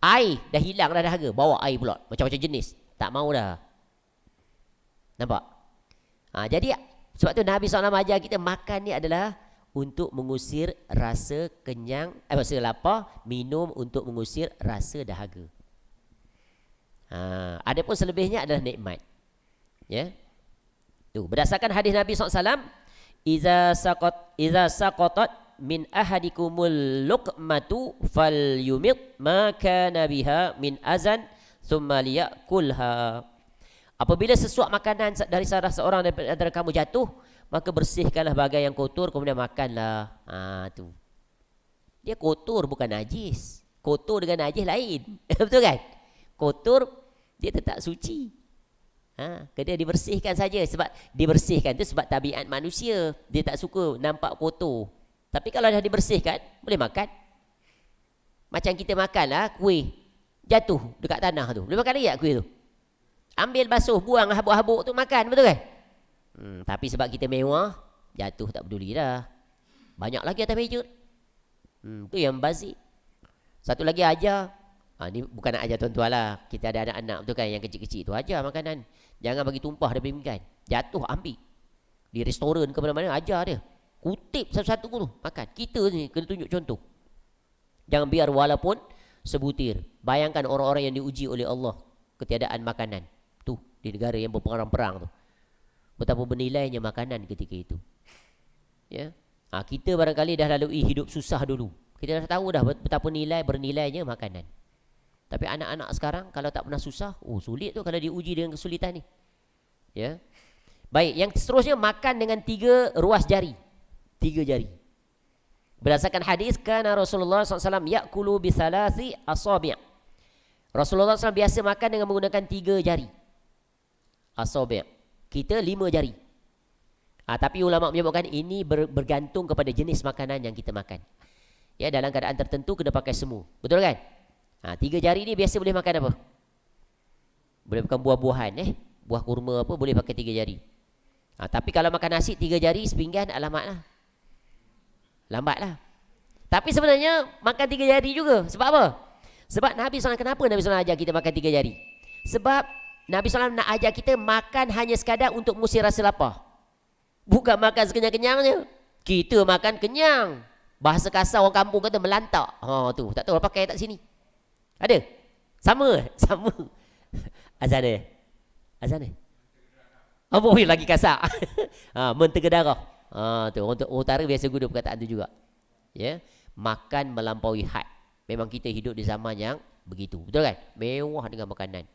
Air dah hilang dah dahaga. Bawa air pula. Macam-macam jenis. Tak mau dah. Nampak? Jadi sebab tu Nabi SAW ajar kita makan ni adalah untuk mengusir rasa kenyang, rasa lapar, minum untuk mengusir rasa dahaga. Adapun selebihnya adalah nikmat. Ya. Tu berdasarkan hadis Nabi SAW, iza saqatat min ahadikumul luqmatu falyumit ma kana biha min azan thumma liyakulha. Apabila sesuap makanan dari salah seorang daripada kamu jatuh, maka bersihkanlah bahagian yang kotor, kemudian makanlah. Tu. Dia kotor bukan najis. Kotor dengan najis lain. Betul kan? Kotor dia tetap suci. Dia dibersihkan saja. Sebab dibersihkan tu sebab tabiat manusia. Dia tak suka nampak kotor. Tapi kalau dah dibersihkan, boleh makan. Macam kita makanlah kuih jatuh dekat tanah tu. Boleh makan lagi tak kuih tu? Ambil basuh, buang habuk-habuk tu makan, betul kan? Tapi sebab kita mewah, jatuh tak peduli dah. Banyak lagi atas meja. Tu yang bazir. Satu lagi ajar. Ni bukan nak ajar tuan-tuan lah. Kita ada anak-anak betul kan, yang kecil-kecil tu ajar makanan. Jangan bagi tumpah dia pinggan. Jatuh ambil. Di restoran ke mana-mana ajar dia. Kutip satu-satu tu makan. Kita ni kena tunjuk contoh. Jangan biar walaupun sebutir. Bayangkan orang-orang yang diuji oleh Allah ketiadaan makanan. Tu di negara yang berperang-perang tu. Betapa bernilainya makanan ketika itu. Ya. Kita barangkali dah lalui hidup susah dulu. Kita dah tahu dah betapa bernilainya makanan. Tapi anak-anak sekarang kalau tak pernah susah, sulit tu kalau diuji dengan kesulitan ni. Ya. Baik, yang seterusnya makan dengan 3 ruas jari. 3 jari. Berdasarkan hadis, kana Rasulullah SAW ya'kulu bi thalathi asabi'. Rasulullah SAW biasa makan dengan menggunakan 3 jari. Asabi'. Kita 5 jari. Tapi ulama menyebutkan ini bergantung kepada jenis makanan yang kita makan. Ya, dalam keadaan tertentu kena pakai semua. Betul kan? 3 jari ni biasa boleh makan apa? Boleh makan buah-buahan, buah kurma apa boleh pakai 3 jari. Tapi kalau makan nasi 3 jari sepinggan, alamatlah. Lambatlah. Tapi sebenarnya makan 3 jari juga. Sebab apa? Sebab Nabi SAW, kenapa Nabi SAW ajar kita makan 3 jari? Sebab Nabi SAW nak ajar kita makan hanya sekadar untuk mengusir rasa lapar. Bukan makan sekenyang-kenyangnya. Kita makan kenyang. Bahasa kasar orang kampung kata melantak. Tu, tak tahu pakai tak sini. Ada? Sama? Sama. Azan dia? Azan dia? Boleh lagi kasar. Mentega darah. Tu, untuk utara biasa guna perkataan tu juga. Ya, makan melampaui had. Memang kita hidup di zaman yang begitu. Betul kan? Mewah dengan makanan.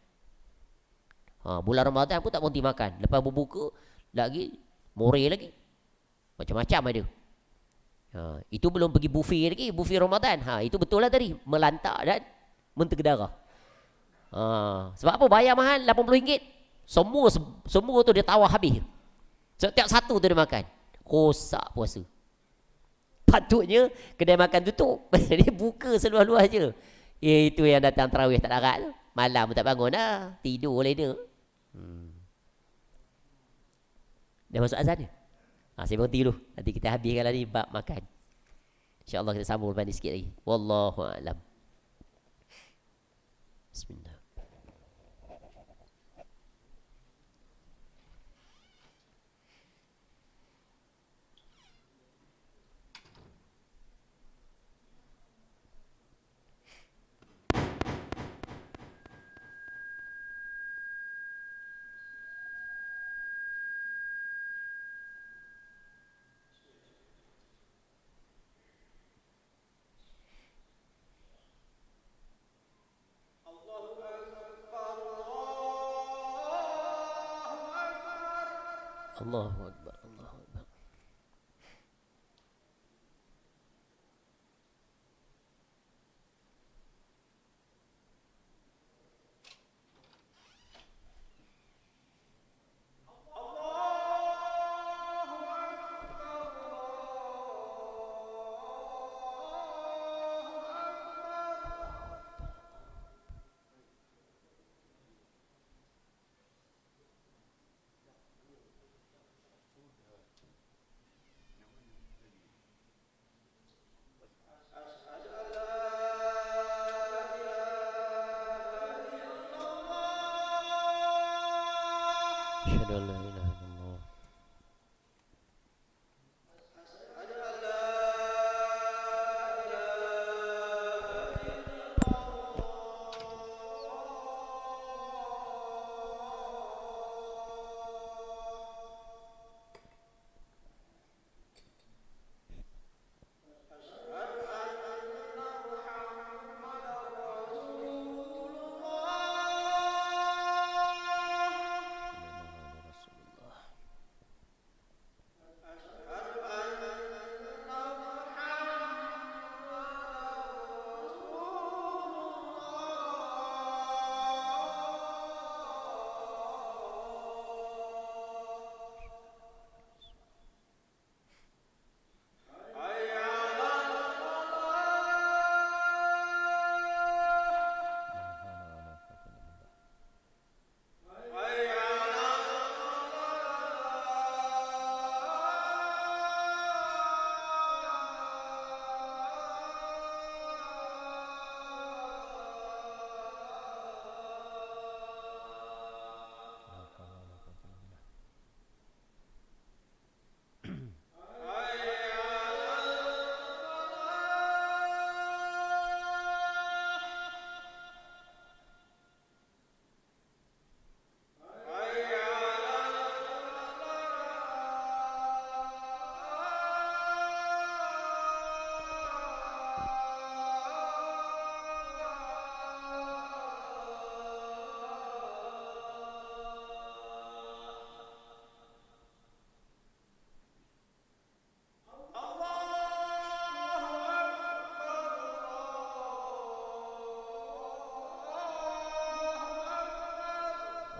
Bulan Ramadan pun tak berhenti makan. Lepas berbuka lagi more lagi. Macam-macam ada. Itu belum pergi buffet lagi. Buffet Ramadan. Itu betul lah tadi. Melantak dan mentega darah. Sebab apa? Bayar mahal RM80. Semua tu dia tawar habis. Setiap satu tu dia makan. Rosak puasa. Patutnya kedai makan tutup. Dia buka seluar-luar je. Itu yang datang tarawih tak larat tu. Malam pun tak bangun dah. Tidur oleh dia. Dah masuk azan ni? Saya berhenti dulu. Nanti kita habiskan lagi bab makan. InsyaAllah kita sambung lepas ni sikit lagi. Wallahu'alam. Bismillah. الله Allahu Akbar. Allahu Akbar. Asyhadu an la ilaha illallah.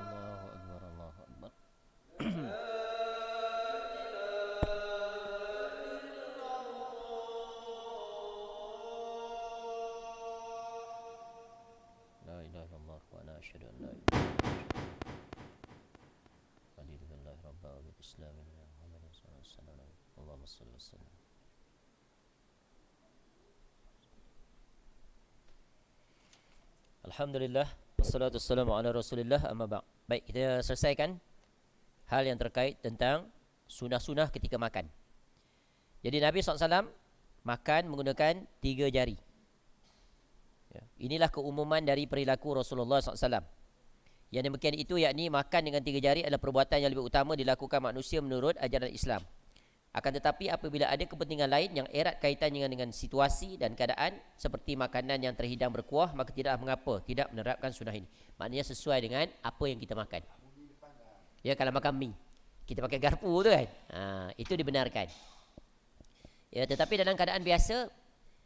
Allahu Akbar. Allahu Akbar. La ilaha illallah wa ana asyhadu an la ilaha illallah. Alhamdulillah rabbil alamin. Bismillahirrahmanirrahim. Allahumma shalli wa sallim. Alhamdulillah, wassalatu wassalamu ala Rasulillah, amma ba'. Baik, kita selesaikan hal yang terkait tentang sunah-sunah ketika makan. Jadi Nabi SAW makan menggunakan 3 jari. Ya, inilah keumuman dari perilaku Rasulullah SAW. Yang demikian itu yakni makan dengan 3 jari adalah perbuatan yang lebih utama dilakukan manusia menurut ajaran Islam. Akan tetapi apabila ada kepentingan lain yang erat kaitannya dengan situasi dan keadaan seperti makanan yang terhidang berkuah, maka tidaklah mengapa tidak menerapkan sunnah ini. Maknanya sesuai dengan apa yang kita makan. Ya, kalau makan mie kita pakai garpu tu kan, itu dibenarkan. Ya, tetapi dalam keadaan biasa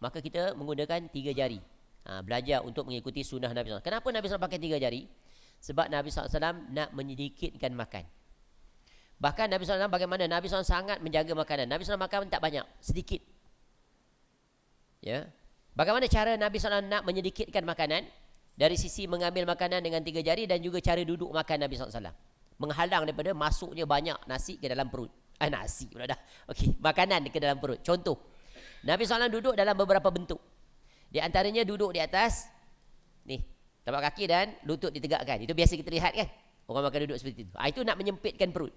maka kita menggunakan 3 jari. Belajar untuk mengikuti sunnah Nabi SAW. Kenapa Nabi SAW pakai 3 jari? Sebab Nabi SAW nak menyedikitkan makan. Bahkan Nabi SAW bagaimana? Nabi SAW sangat menjaga makanan. Nabi SAW makan tak banyak, sedikit. Ya. Bagaimana cara Nabi SAW nak menyedikitkan makanan? Dari sisi mengambil makanan dengan 3 jari dan juga cara duduk makan Nabi SAW. Menghalang daripada masuknya banyak nasi ke dalam perut. Nasi pula dah. Okey, makanan ke dalam perut. Contoh, Nabi SAW duduk dalam beberapa bentuk. Di antaranya duduk di atas ni, tapak kaki dan lutut ditegakkan. Itu biasa kita lihat kan? Orang makan duduk seperti itu. Itu nak menyempitkan perut.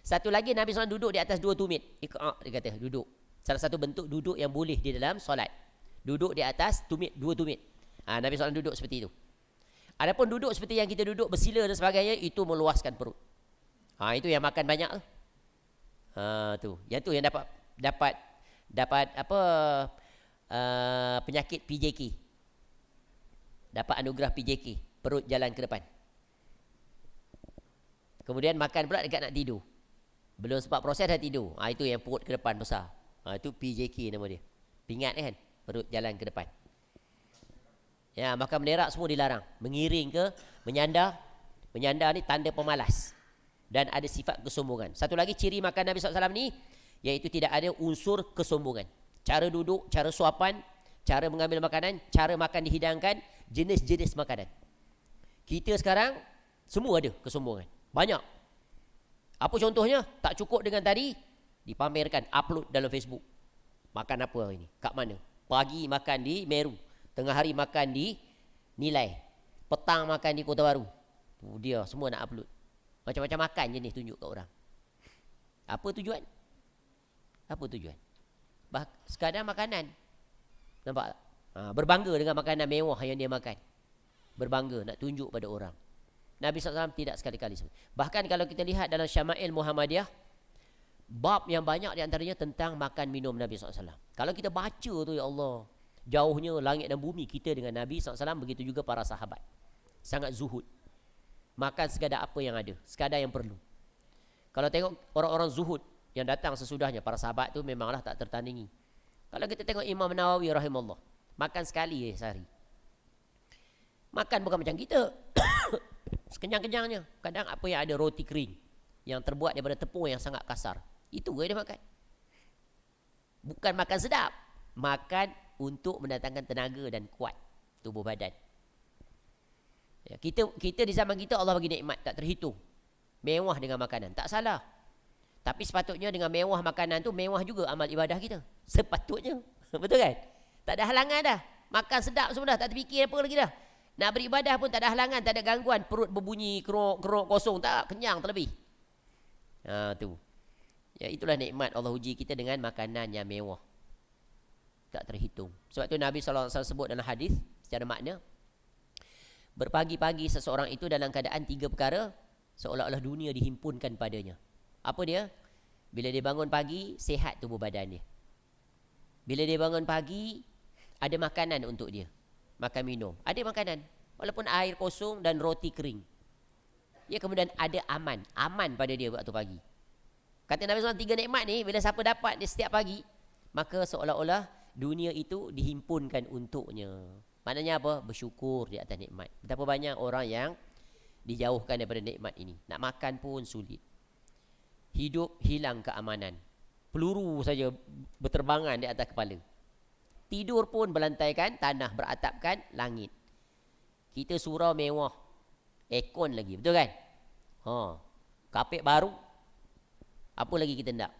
Satu lagi Nabi SAW duduk di atas 2 tumit. Dia kata duduk. Salah satu bentuk duduk yang boleh di dalam solat. Duduk di atas tumit, 2 tumit. Nabi SAW duduk seperti itu. Adapun duduk seperti yang kita duduk bersila dan sebagainya, itu meluaskan perut. Itu yang makan banyak tu. Yang tu yang dapat apa penyakit PJK. Dapat anugerah PJK, perut jalan ke depan. Kemudian makan pula dekat nak tidur. Belum sempat proses dah tidur. Itu yang perut ke depan besar. Itu PJK nama dia. Pingat kan? Perut jalan ke depan. Ya, makan menderak semua dilarang. Mengiring ke menyandar. Menyandar ni tanda pemalas. Dan ada sifat kesombongan. Satu lagi ciri makan Nabi SAW ni, iaitu tidak ada unsur kesombongan. Cara duduk, cara suapan, cara mengambil makanan, cara makan dihidangkan, jenis-jenis makanan. Kita sekarang semua ada kesombongan. Banyak. Apa contohnya? Tak cukup dengan tadi, dipamerkan, upload dalam Facebook. Makan apa hari ni? Kat mana? Pagi makan di Meru, tengah hari makan di Nilai, petang makan di Kota Baru. Dia semua nak upload. Macam-macam makan jenis tunjuk kat orang. Apa tujuan? Apa tujuan? Sekadar makanan. Nampak tak? Berbangga dengan makanan mewah yang dia makan. Berbangga, nak tunjuk pada orang. Nabi SAW tidak sekali-kali. Bahkan kalau kita lihat dalam Syama'il Muhammadiyah, bab yang banyak di antaranya tentang makan minum Nabi SAW. Kalau kita baca tu, ya Allah, jauhnya langit dan bumi kita dengan Nabi SAW, begitu juga para sahabat. Sangat zuhud. Makan sekadar apa yang ada, sekadar yang perlu. Kalau tengok orang-orang zuhud yang datang sesudahnya, para sahabat tu memanglah tak tertandingi. Kalau kita tengok Imam Nawawi rahimahullah, makan sekali sehari. Makan bukan macam kita. Sekenyang-kenyangnya. Kadang apa yang ada roti kering yang terbuat daripada tepung yang sangat kasar, itu dia makan. Bukan makan sedap, makan untuk mendatangkan tenaga dan kuat tubuh badan. Ya, kita di zaman kita Allah bagi nikmat tak terhitung. Mewah dengan makanan, tak salah. Tapi sepatutnya dengan mewah makanan tu, mewah juga amal ibadah kita. Sepatutnya. Betul kan? Tak ada halangan dah. Makan sedap semua dah, tak terfikir apa lagi dah. Nak beribadah pun tak ada halangan, tak ada gangguan. Perut berbunyi, kerok kosong, tak, kenyang terlebih. Tu. Ya, itulah nikmat Allah uji kita dengan makanan yang mewah. Tak terhitung. Sebab tu Nabi SAW sebut dalam hadis secara makna, berpagi-pagi seseorang itu dalam keadaan 3 perkara, seolah-olah dunia dihimpunkan padanya. Apa dia? Bila dia bangun pagi, sihat tubuh badan dia. Bila dia bangun pagi, ada makanan untuk dia. Makan minum. Ada makanan. Walaupun air kosong dan roti kering. Ya, kemudian ada aman. Aman pada dia waktu pagi. Kata Nabi SAW, 3 nikmat ni, bila siapa dapat dia setiap pagi, maka seolah-olah dunia itu dihimpunkan untuknya. Maknanya apa? Bersyukur di atas nikmat. Betapa banyak orang yang dijauhkan daripada nikmat ini. Nak makan pun sulit. Hidup hilang keamanan. Peluru saja berterbangan di atas kepala. Tidur pun berlantaikan tanah, beratapkan langit. Kita surau mewah, aircon lagi, betul kan? Kapek baru. Apa lagi kita hendak?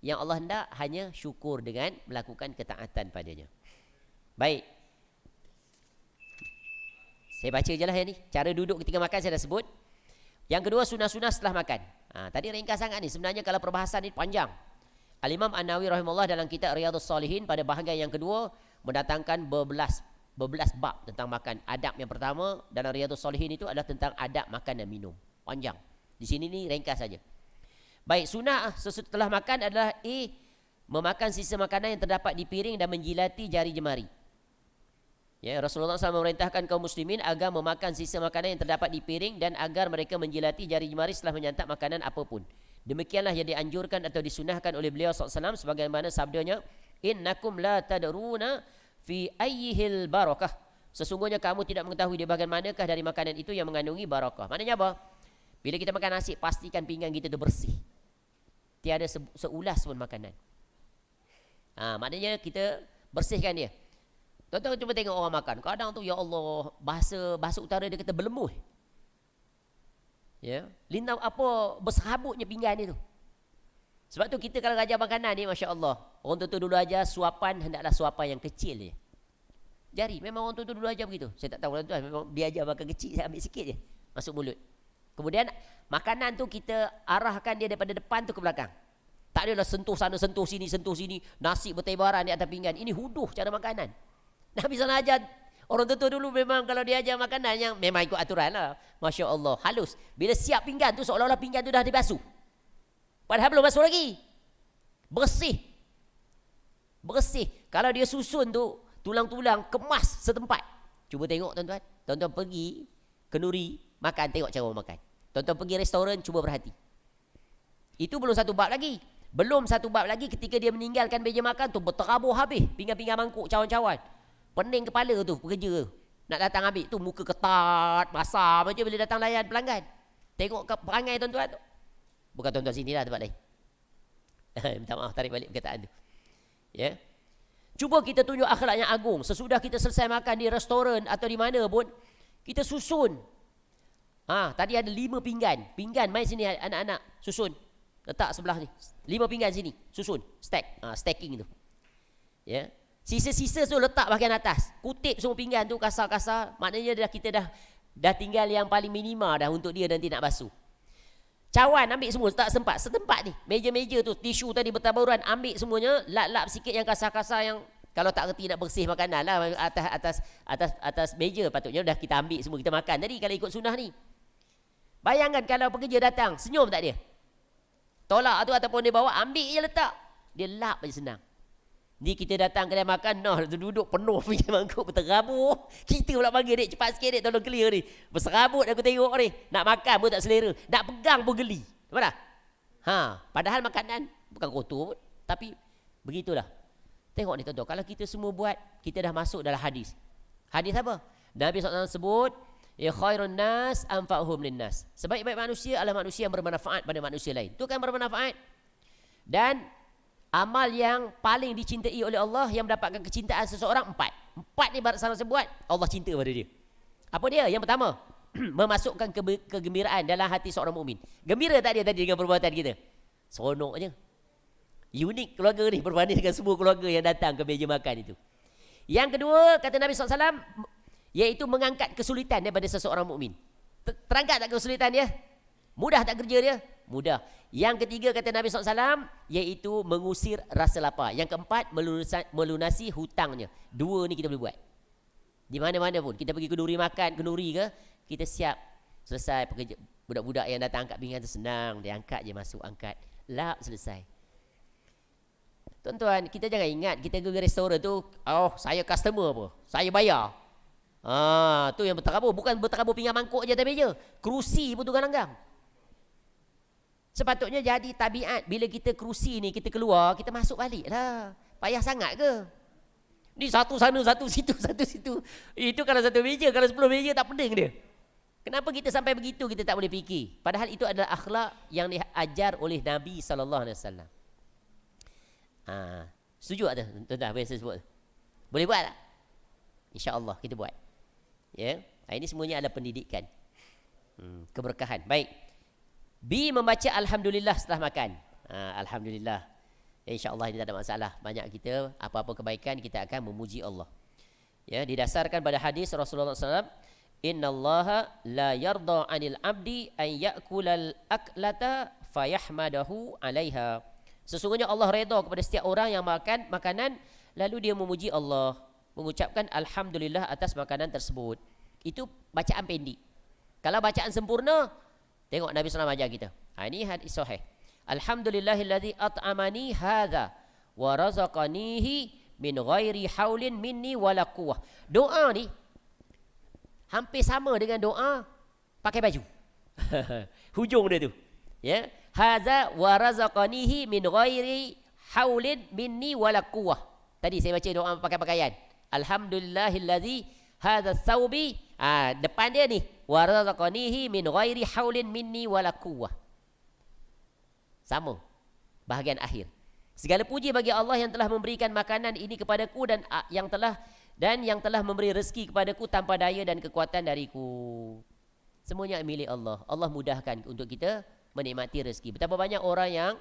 Yang Allah hendak hanya syukur dengan melakukan ketaatan padanya. Baik. Saya baca je lah yang ni. Cara duduk ketika makan saya dah sebut. Yang kedua, sunah-sunah setelah makan. Tadi ringkas sangat ni. Sebenarnya kalau perbahasan ni panjang. Al-Imam An-Nawawi rahimahullah dalam kitab Riyadhus Salihin pada bahagian yang kedua mendatangkan berbelas bab tentang makan. Adab yang pertama dalam Riyadhus Salihin itu adalah tentang adab makan dan minum. Panjang. Di sini ni ringkas saja. Baik, sunah setelah makan adalah memakan sisa makanan yang terdapat di piring dan menjilati jari jemari. Ya, Rasulullah SAW memerintahkan kaum muslimin agar memakan sisa makanan yang terdapat di piring dan agar mereka menjilati jari jemari setelah menyantap makanan apapun. Demikianlah yang dianjurkan atau disunahkan oleh beliau SAW sebagaimana sabdanya, innakum la tadruna fi ayyihil barakah. Sesungguhnya kamu tidak mengetahui di bahagian manakah dari makanan itu yang mengandungi barakah. Maknanya apa? Bila kita makan nasi, pastikan pinggan kita itu bersih. Tiada seulas pun makanan. Maknanya kita bersihkan dia. Tuan-tuan cuba tengok orang makan. Kadang tu, ya Allah, bahasa utara dia kata berlemuh. Ya, lintau apa berserabutnya pinggan itu. Sebab tu kita kalau ajar makanan ni, Masya Allah, orang tua dulu ajar suapan hendaklah suapan yang kecil je. Jari, memang orang tua dulu ajar begitu. Saya tak tahu tuan, memang dia ajar makan kecil, saya ambil sikit je masuk mulut. Kemudian makanan tu kita arahkan dia daripada depan tu ke belakang. Tak adalah sentuh sana, sentuh sini, nasi bertebaran di atas pinggan. Ini huduh cara makanan. Nabi SAW ajar. Orang tua dulu memang kalau dia ajar makanan yang memang ikut aturan lah. Masya Allah, halus. Bila siap pinggan tu, seolah-olah pinggan tu dah dibasuh. Padahal belum basuh lagi. Bersih. Kalau dia susun tu, tulang-tulang kemas setempat. Cuba tengok tuan-tuan. Tuan-tuan pergi kenduri, makan, tengok cara orang makan. Tuan-tuan pergi restoran, cuba berhati. Itu belum satu bab lagi. Belum satu bab lagi ketika dia meninggalkan meja makan tu berterabur habis pinggan-pinggan mangkuk cawan-cawan. Pening kepala tu pekerja. Nak datang ambil tu muka ketat, basah macam bila datang layan pelanggan. Tengok ke perangai tuan-tuan tu. Bukan tuan-tuan sini lah tempat lain. Minta maaf tarik balik perkataan tu. Ya. Cuba kita tunjuk akhlak yang agung. Sesudah kita selesai makan di restoran atau di mana pun, kita susun. Tadi ada 5 pinggan. Pinggan, mai sini anak-anak, susun. Letak sebelah ni. 5 pinggan sini, susun, stack. Stacking tu. Ya. Sisa-sisa tu letak bahagian atas. Kutip semua pinggan tu kasar-kasar. Maknanya kita dah tinggal yang paling minima dah untuk dia nanti nak basuh. Cawan ambil semua, tak sempat. Setempat ni. Meja-meja tu, tisu tadi bertaburan, ambil semuanya, lap-lap sikit yang kasar-kasar yang kalau tak reti nak bersih makanan lah atas meja patutnya dah kita ambil semua kita makan tadi kalau ikut sunnah ni. Bayangkan kalau pekerja datang, senyum tak dia? Tolak tu ataupun dia bawa, ambil je letak. Dia lap je senang. Ni kita datang kedai makan, duduk penuh punya mangkuk berterabur. Kita pula panggil, dek cepat sikit dek, tolong clear ni. Berserabut aku tengok ni. Nak makan pun tak selera. Nak pegang pun geli. Nampak tak? Padahal makanan bukan kotor pun. Tapi begitulah. Tengok ni tuan-tuan. Kalau kita semua buat, kita dah masuk dalam hadis. Hadis apa? Nabi SAW sebut, ya khairun nas anfa'uhum linnas. Sebaik-baik manusia adalah manusia yang bermanfaat pada manusia lain. Itu kan bermanfaat. Dan amal yang paling dicintai oleh Allah yang mendapatkan kecintaan seseorang 4. 4 ni barat salah sebuat Allah cinta pada dia. Apa dia? Yang pertama, memasukkan kegembiraan dalam hati seorang mukmin. Gembira tak dia tadi dengan perbuatan kita? Seronoknya. Unik keluarga ni berbanding dengan semua keluarga yang datang ke meja makan itu. Yang kedua, kata Nabi SAW, iaitu mengangkat kesulitan daripada seseorang mukmin. Terangkat tak kesulitan dia? Mudah tak kerja dia? Mudah. Yang ketiga kata Nabi SAW, iaitu mengusir rasa lapar. Yang keempat, melunasi hutangnya. 2 ni kita boleh buat. Di mana-mana pun. Kita pergi kenduri makan, kenduri ke, kita siap. Selesai pekerja. Budak-budak yang datang angkat pinggan tu senang. Dia angkat je masuk, angkat. Lap, selesai. Tuan-tuan, kita jangan ingat kita pergi restoran tu, saya customer apa? Saya bayar. Tu yang berterabur. Bukan berterabur pinggan mangkuk je atas meja. Kerusi pun tukang langgang. Sepatutnya jadi tabiat. Bila kita kerusi ni, kita keluar, kita masuk balik lah. Payah sangat ke? Ni satu sana, satu situ, satu situ. Itu kalau satu meja, kalau 10 meja tak pening dia. Kenapa kita sampai begitu, kita tak boleh fikir. Padahal itu adalah akhlak yang diajar oleh Nabi SAW. Setuju tak tuan-tuan apa yang saya sebut? Boleh buat tak? InsyaAllah kita buat. Ya, ini semuanya adalah pendidikan. Keberkahan. Baik. B, membaca Alhamdulillah setelah makan. Alhamdulillah. InsyaAllah ini tak ada masalah. Banyak kita, apa-apa kebaikan, kita akan memuji Allah. Ya, didasarkan pada hadis Rasulullah SAW, innallaha la yarda 'anil 'abdi an ya'kulal aklata fayahmadahu 'alaiha. Sesungguhnya Allah redha kepada setiap orang yang makan makanan lalu dia memuji Allah, mengucapkan alhamdulillah atas makanan tersebut. Itu bacaan pendek. Kalau bacaan sempurna, tengok Nabi SAW ajar kita. Ini hadis sahih. Alhamdulillahilladzi at'amani hadza wa razaqanihi min ghairi haulin minni wala quwwah. Doa ni hampir sama dengan doa pakai baju. Hujung dia tu. Ya, hadza wa razaqanihi min ghairi haulin minni wala quwwah. Tadi saya baca doa pakai pakaian. Alhamdulillahilladzi hadza thawbi. Depan dia ni wa razaqanihi min ghairi haulin minni wala quwwah. Sama. Bahagian akhir. Segala puji bagi Allah yang telah memberikan makanan ini kepadaku dan yang telah memberi rezeki kepadaku tanpa daya dan kekuatan dariku. Semuanya milik Allah. Allah mudahkan untuk kita menikmati rezeki. Betapa banyak orang yang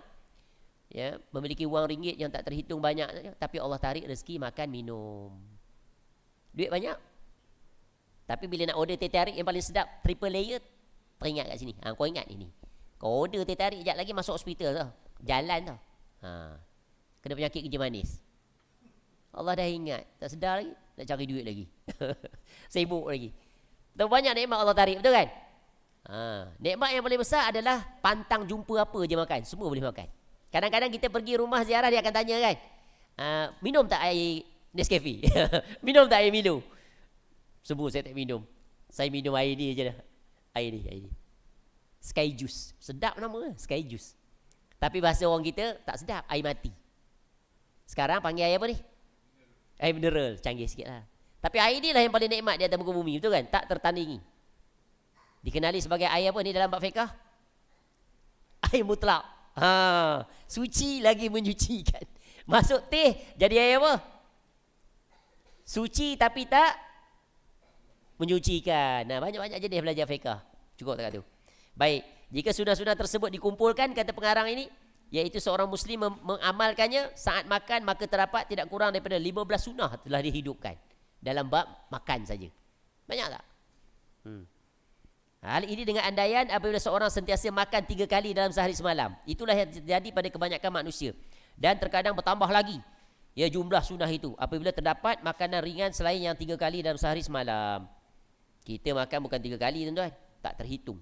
memiliki wang ringgit yang tak terhitung banyak, tapi Allah tarik rezeki makan minum. Duit banyak. Tapi bila nak order teh tarik yang paling sedap, triple layer, teringat kat sini. Kau ingat ini. Kau order teh tarik sekejap lagi masuk hospital tau. Jalan tau. Kena penyakit kerja manis. Allah dah ingat. Tak sedar lagi, nak cari duit lagi. Sibuk lagi. Betapa banyak nikmat Allah tarik, betul kan? Nikmat yang paling besar adalah pantang jumpa apa je makan. Semua boleh makan. Kadang-kadang kita pergi rumah ziarah, dia akan tanya kan, minum tak air Nescafe? Minum tak air Milo? Semua saya tak minum. Saya minum air ni je dah. Air ni. Sky Juice. Sedap nama, Sky Juice. Tapi bahasa orang kita tak sedap, air mati. Sekarang panggil air apa ni? Air mineral, canggih sikit lah. Tapi air ni lah yang paling nikmat di atas muka bumi, betul kan? Tak tertandingi. Dikenali sebagai air apa ni dalam bab fiqh? Air mutlak. Suci lagi menyucikan. Masuk teh jadi air apa? Suci tapi tak menyucikan. Nah, banyak-banyak jenis belajar fiqh. Cukup tak tu. Baik, jika sunah-sunah tersebut dikumpulkan, kata pengarang ini, iaitu seorang muslim mengamalkannya saat makan, maka terdapat tidak kurang daripada 15 sunnah telah dihidupkan dalam bab makan saja. Banyak tak? Hal ini dengan andaian apabila seorang sentiasa makan 3 kali dalam sehari semalam. Itulah yang terjadi pada kebanyakan manusia. Dan terkadang bertambah lagi ya jumlah sunnah itu apabila terdapat makanan ringan selain yang 3 kali dalam sehari semalam. Kita makan bukan 3 kali tuan-tuan, tak terhitung.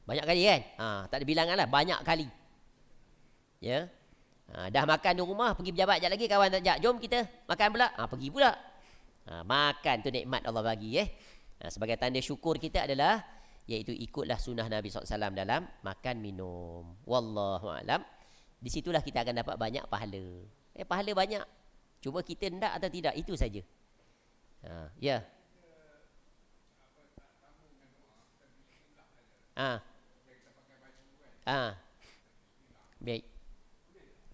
Banyak kali kan? Tak ada bilangan lah, banyak kali. Ya. Dah makan di rumah, pergi pejabat sekejap lagi, kawan tak ajak, jom kita makan pula. Pergi pula. Makan tu nikmat Allah bagi. Sebagai tanda syukur kita adalah iaitu ikutlah sunnah Nabi SAW dalam makan minum. Wallahualam. Di situlah kita akan dapat banyak pahala. Pahala banyak. Cuma kita hendak atau tidak, itu saja. Ya. Baik.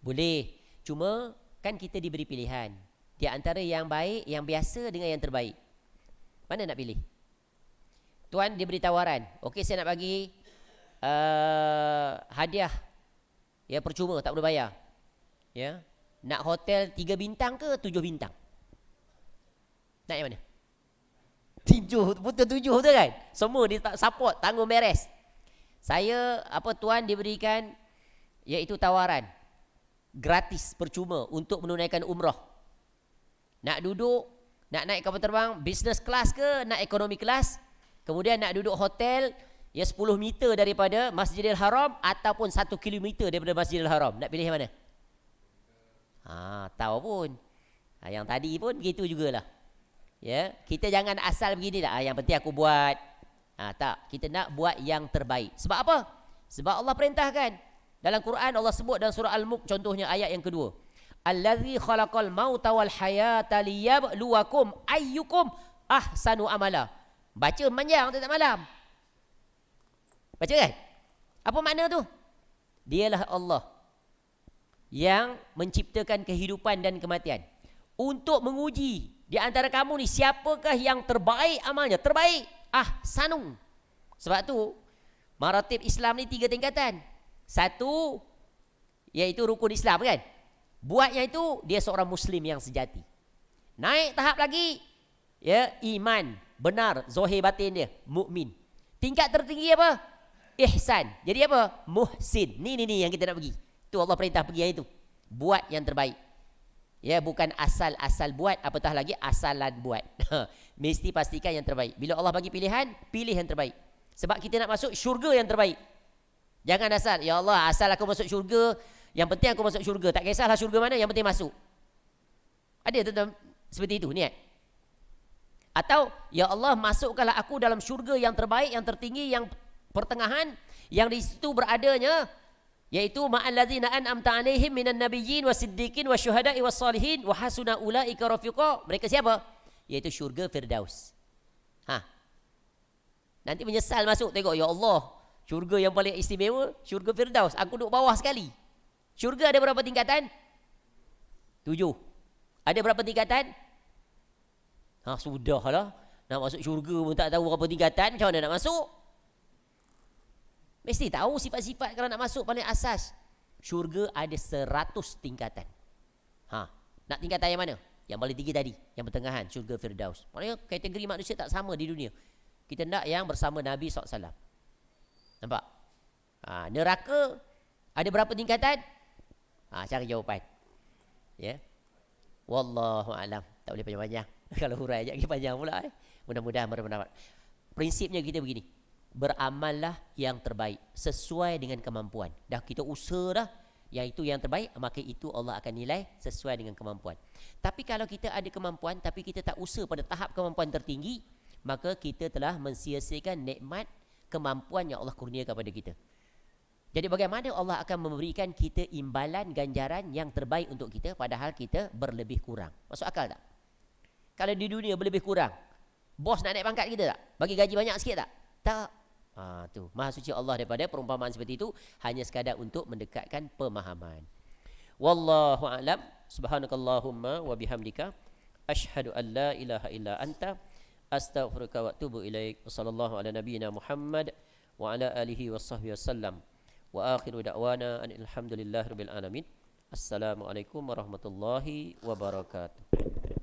Boleh. Cuma kan kita diberi pilihan. Di antara yang baik, yang biasa dengan yang terbaik. Mana nak pilih? Tuan diberi tawaran. Okey, saya nak bagi hadiah. Ya, percuma, tak perlu bayar. Ya. Nak hotel 3 bintang ke 7 bintang? Nak yang mana? 7, betul 7 betul kan? Semua dia support, tanggung beres. Saya, tuan diberikan iaitu tawaran. Gratis, percuma untuk menunaikan umrah. Nak duduk, nak naik kapal terbang, business class ke, nak economy class. Kemudian nak duduk hotel, ya 10 meter daripada Masjidil Haram ataupun 1 kilometer daripada Masjidil Haram. Nak pilih yang mana? Tahu pun. Yang tadi pun begitu jugalah. Ya, kita jangan asal beginilah. Yang penting aku buat. Tak, kita nak buat yang terbaik. Sebab apa? Sebab Allah perintahkan. Dalam Quran Allah sebut dalam surah Al-Mulk contohnya ayat yang kedua. Allazi khalaqal mauta wal hayata liyabluwakum ayyukum ahsanu amala. Baca panjang tak malam. Baca kan? Apa makna tu? Dialah Allah yang menciptakan kehidupan dan kematian untuk menguji di antara kamu ni siapakah yang terbaik amalnya. Terbaik ahsanu. Sebab tu maratib Islam ni 3 tingkatan. 1 iaitu rukun Islam kan? Buatnya itu dia seorang muslim yang sejati. Naik tahap lagi ya iman, benar zahir batin dia, mukmin. Tingkat tertinggi apa? Ihsan. Jadi apa? Muhsin. Ni yang kita nak pergi. Tu Allah perintah pergi yang itu. Buat yang terbaik. Ya, bukan asal-asal buat, apatah lagi asalan buat. Mesti pastikan yang terbaik. Bila Allah bagi pilihan, pilih yang terbaik. Sebab kita nak masuk syurga yang terbaik. Jangan asal, ya Allah, asal aku masuk syurga, yang penting aku masuk syurga. Tak kisahlah syurga mana, yang penting masuk. Ada tuan-tuan seperti itu niat? Atau, ya Allah, masukkanlah aku dalam syurga yang terbaik, yang tertinggi, yang pertengahan, yang di situ beradanya yaitu ma'allazina an'amta 'alaihim minan nabiyyin wasiddiqin wasyuhada'i wassalihin wa hasuna ulaika rafiqa. Mereka siapa? Yaitu syurga Firdaus. Nanti menyesal masuk, tengok ya Allah, syurga yang paling istimewa syurga Firdaus. Aku duduk bawah sekali. Syurga ada berapa tingkatan? 7. Ada berapa tingkatan? Sudahlah. Nak masuk syurga pun tak tahu berapa tingkatan, macam mana nak masuk? Mesti tahu sifat-sifat kalau nak masuk paling asas. Syurga ada 100 tingkatan. Nak tingkatan yang mana? Yang paling tinggi tadi, yang pertengahan, syurga Firdaus. Maknanya kategori manusia tak sama di dunia. Kita nak yang bersama Nabi SAW. Nampak? Neraka ada berapa tingkatan? Cari jawapan. Ya. Wallahu a'lam. Tak boleh panjang-panjang. Kalau hurai ajak panjang pula. Mudah-mudahan bermanfaat. Prinsipnya kita begini. Beramallah yang terbaik sesuai dengan kemampuan. Dah kita usaha dah, yang itu yang terbaik, maka itu Allah akan nilai sesuai dengan kemampuan. Tapi kalau kita ada kemampuan tapi kita tak usaha pada tahap kemampuan tertinggi, maka kita telah mensia-siakan nikmat kemampuan yang Allah kurniakan kepada kita. Jadi bagaimana Allah akan memberikan kita imbalan ganjaran yang terbaik untuk kita padahal kita berlebih kurang? Masuk akal tak? Kalau di dunia berlebih kurang, bos nak naik pangkat kita tak? Bagi gaji banyak sikit tak? Tak. Tu Maha suci Allah daripada perumpamaan seperti itu, hanya sekadar untuk mendekatkan pemahaman. Wallahu a'lam. Subhanakallahumma wa bihamdika asyhadu an la ilaha illa anta astaghfiruka wa atubu ilaik. Wassallallahu ala nabiyyina Muhammad wa ala alihi washabbihi wasallam. Wa akhiru da'wana alhamdulillahi rabbil alamin. Assalamualaikum warahmatullahi wabarakatuh.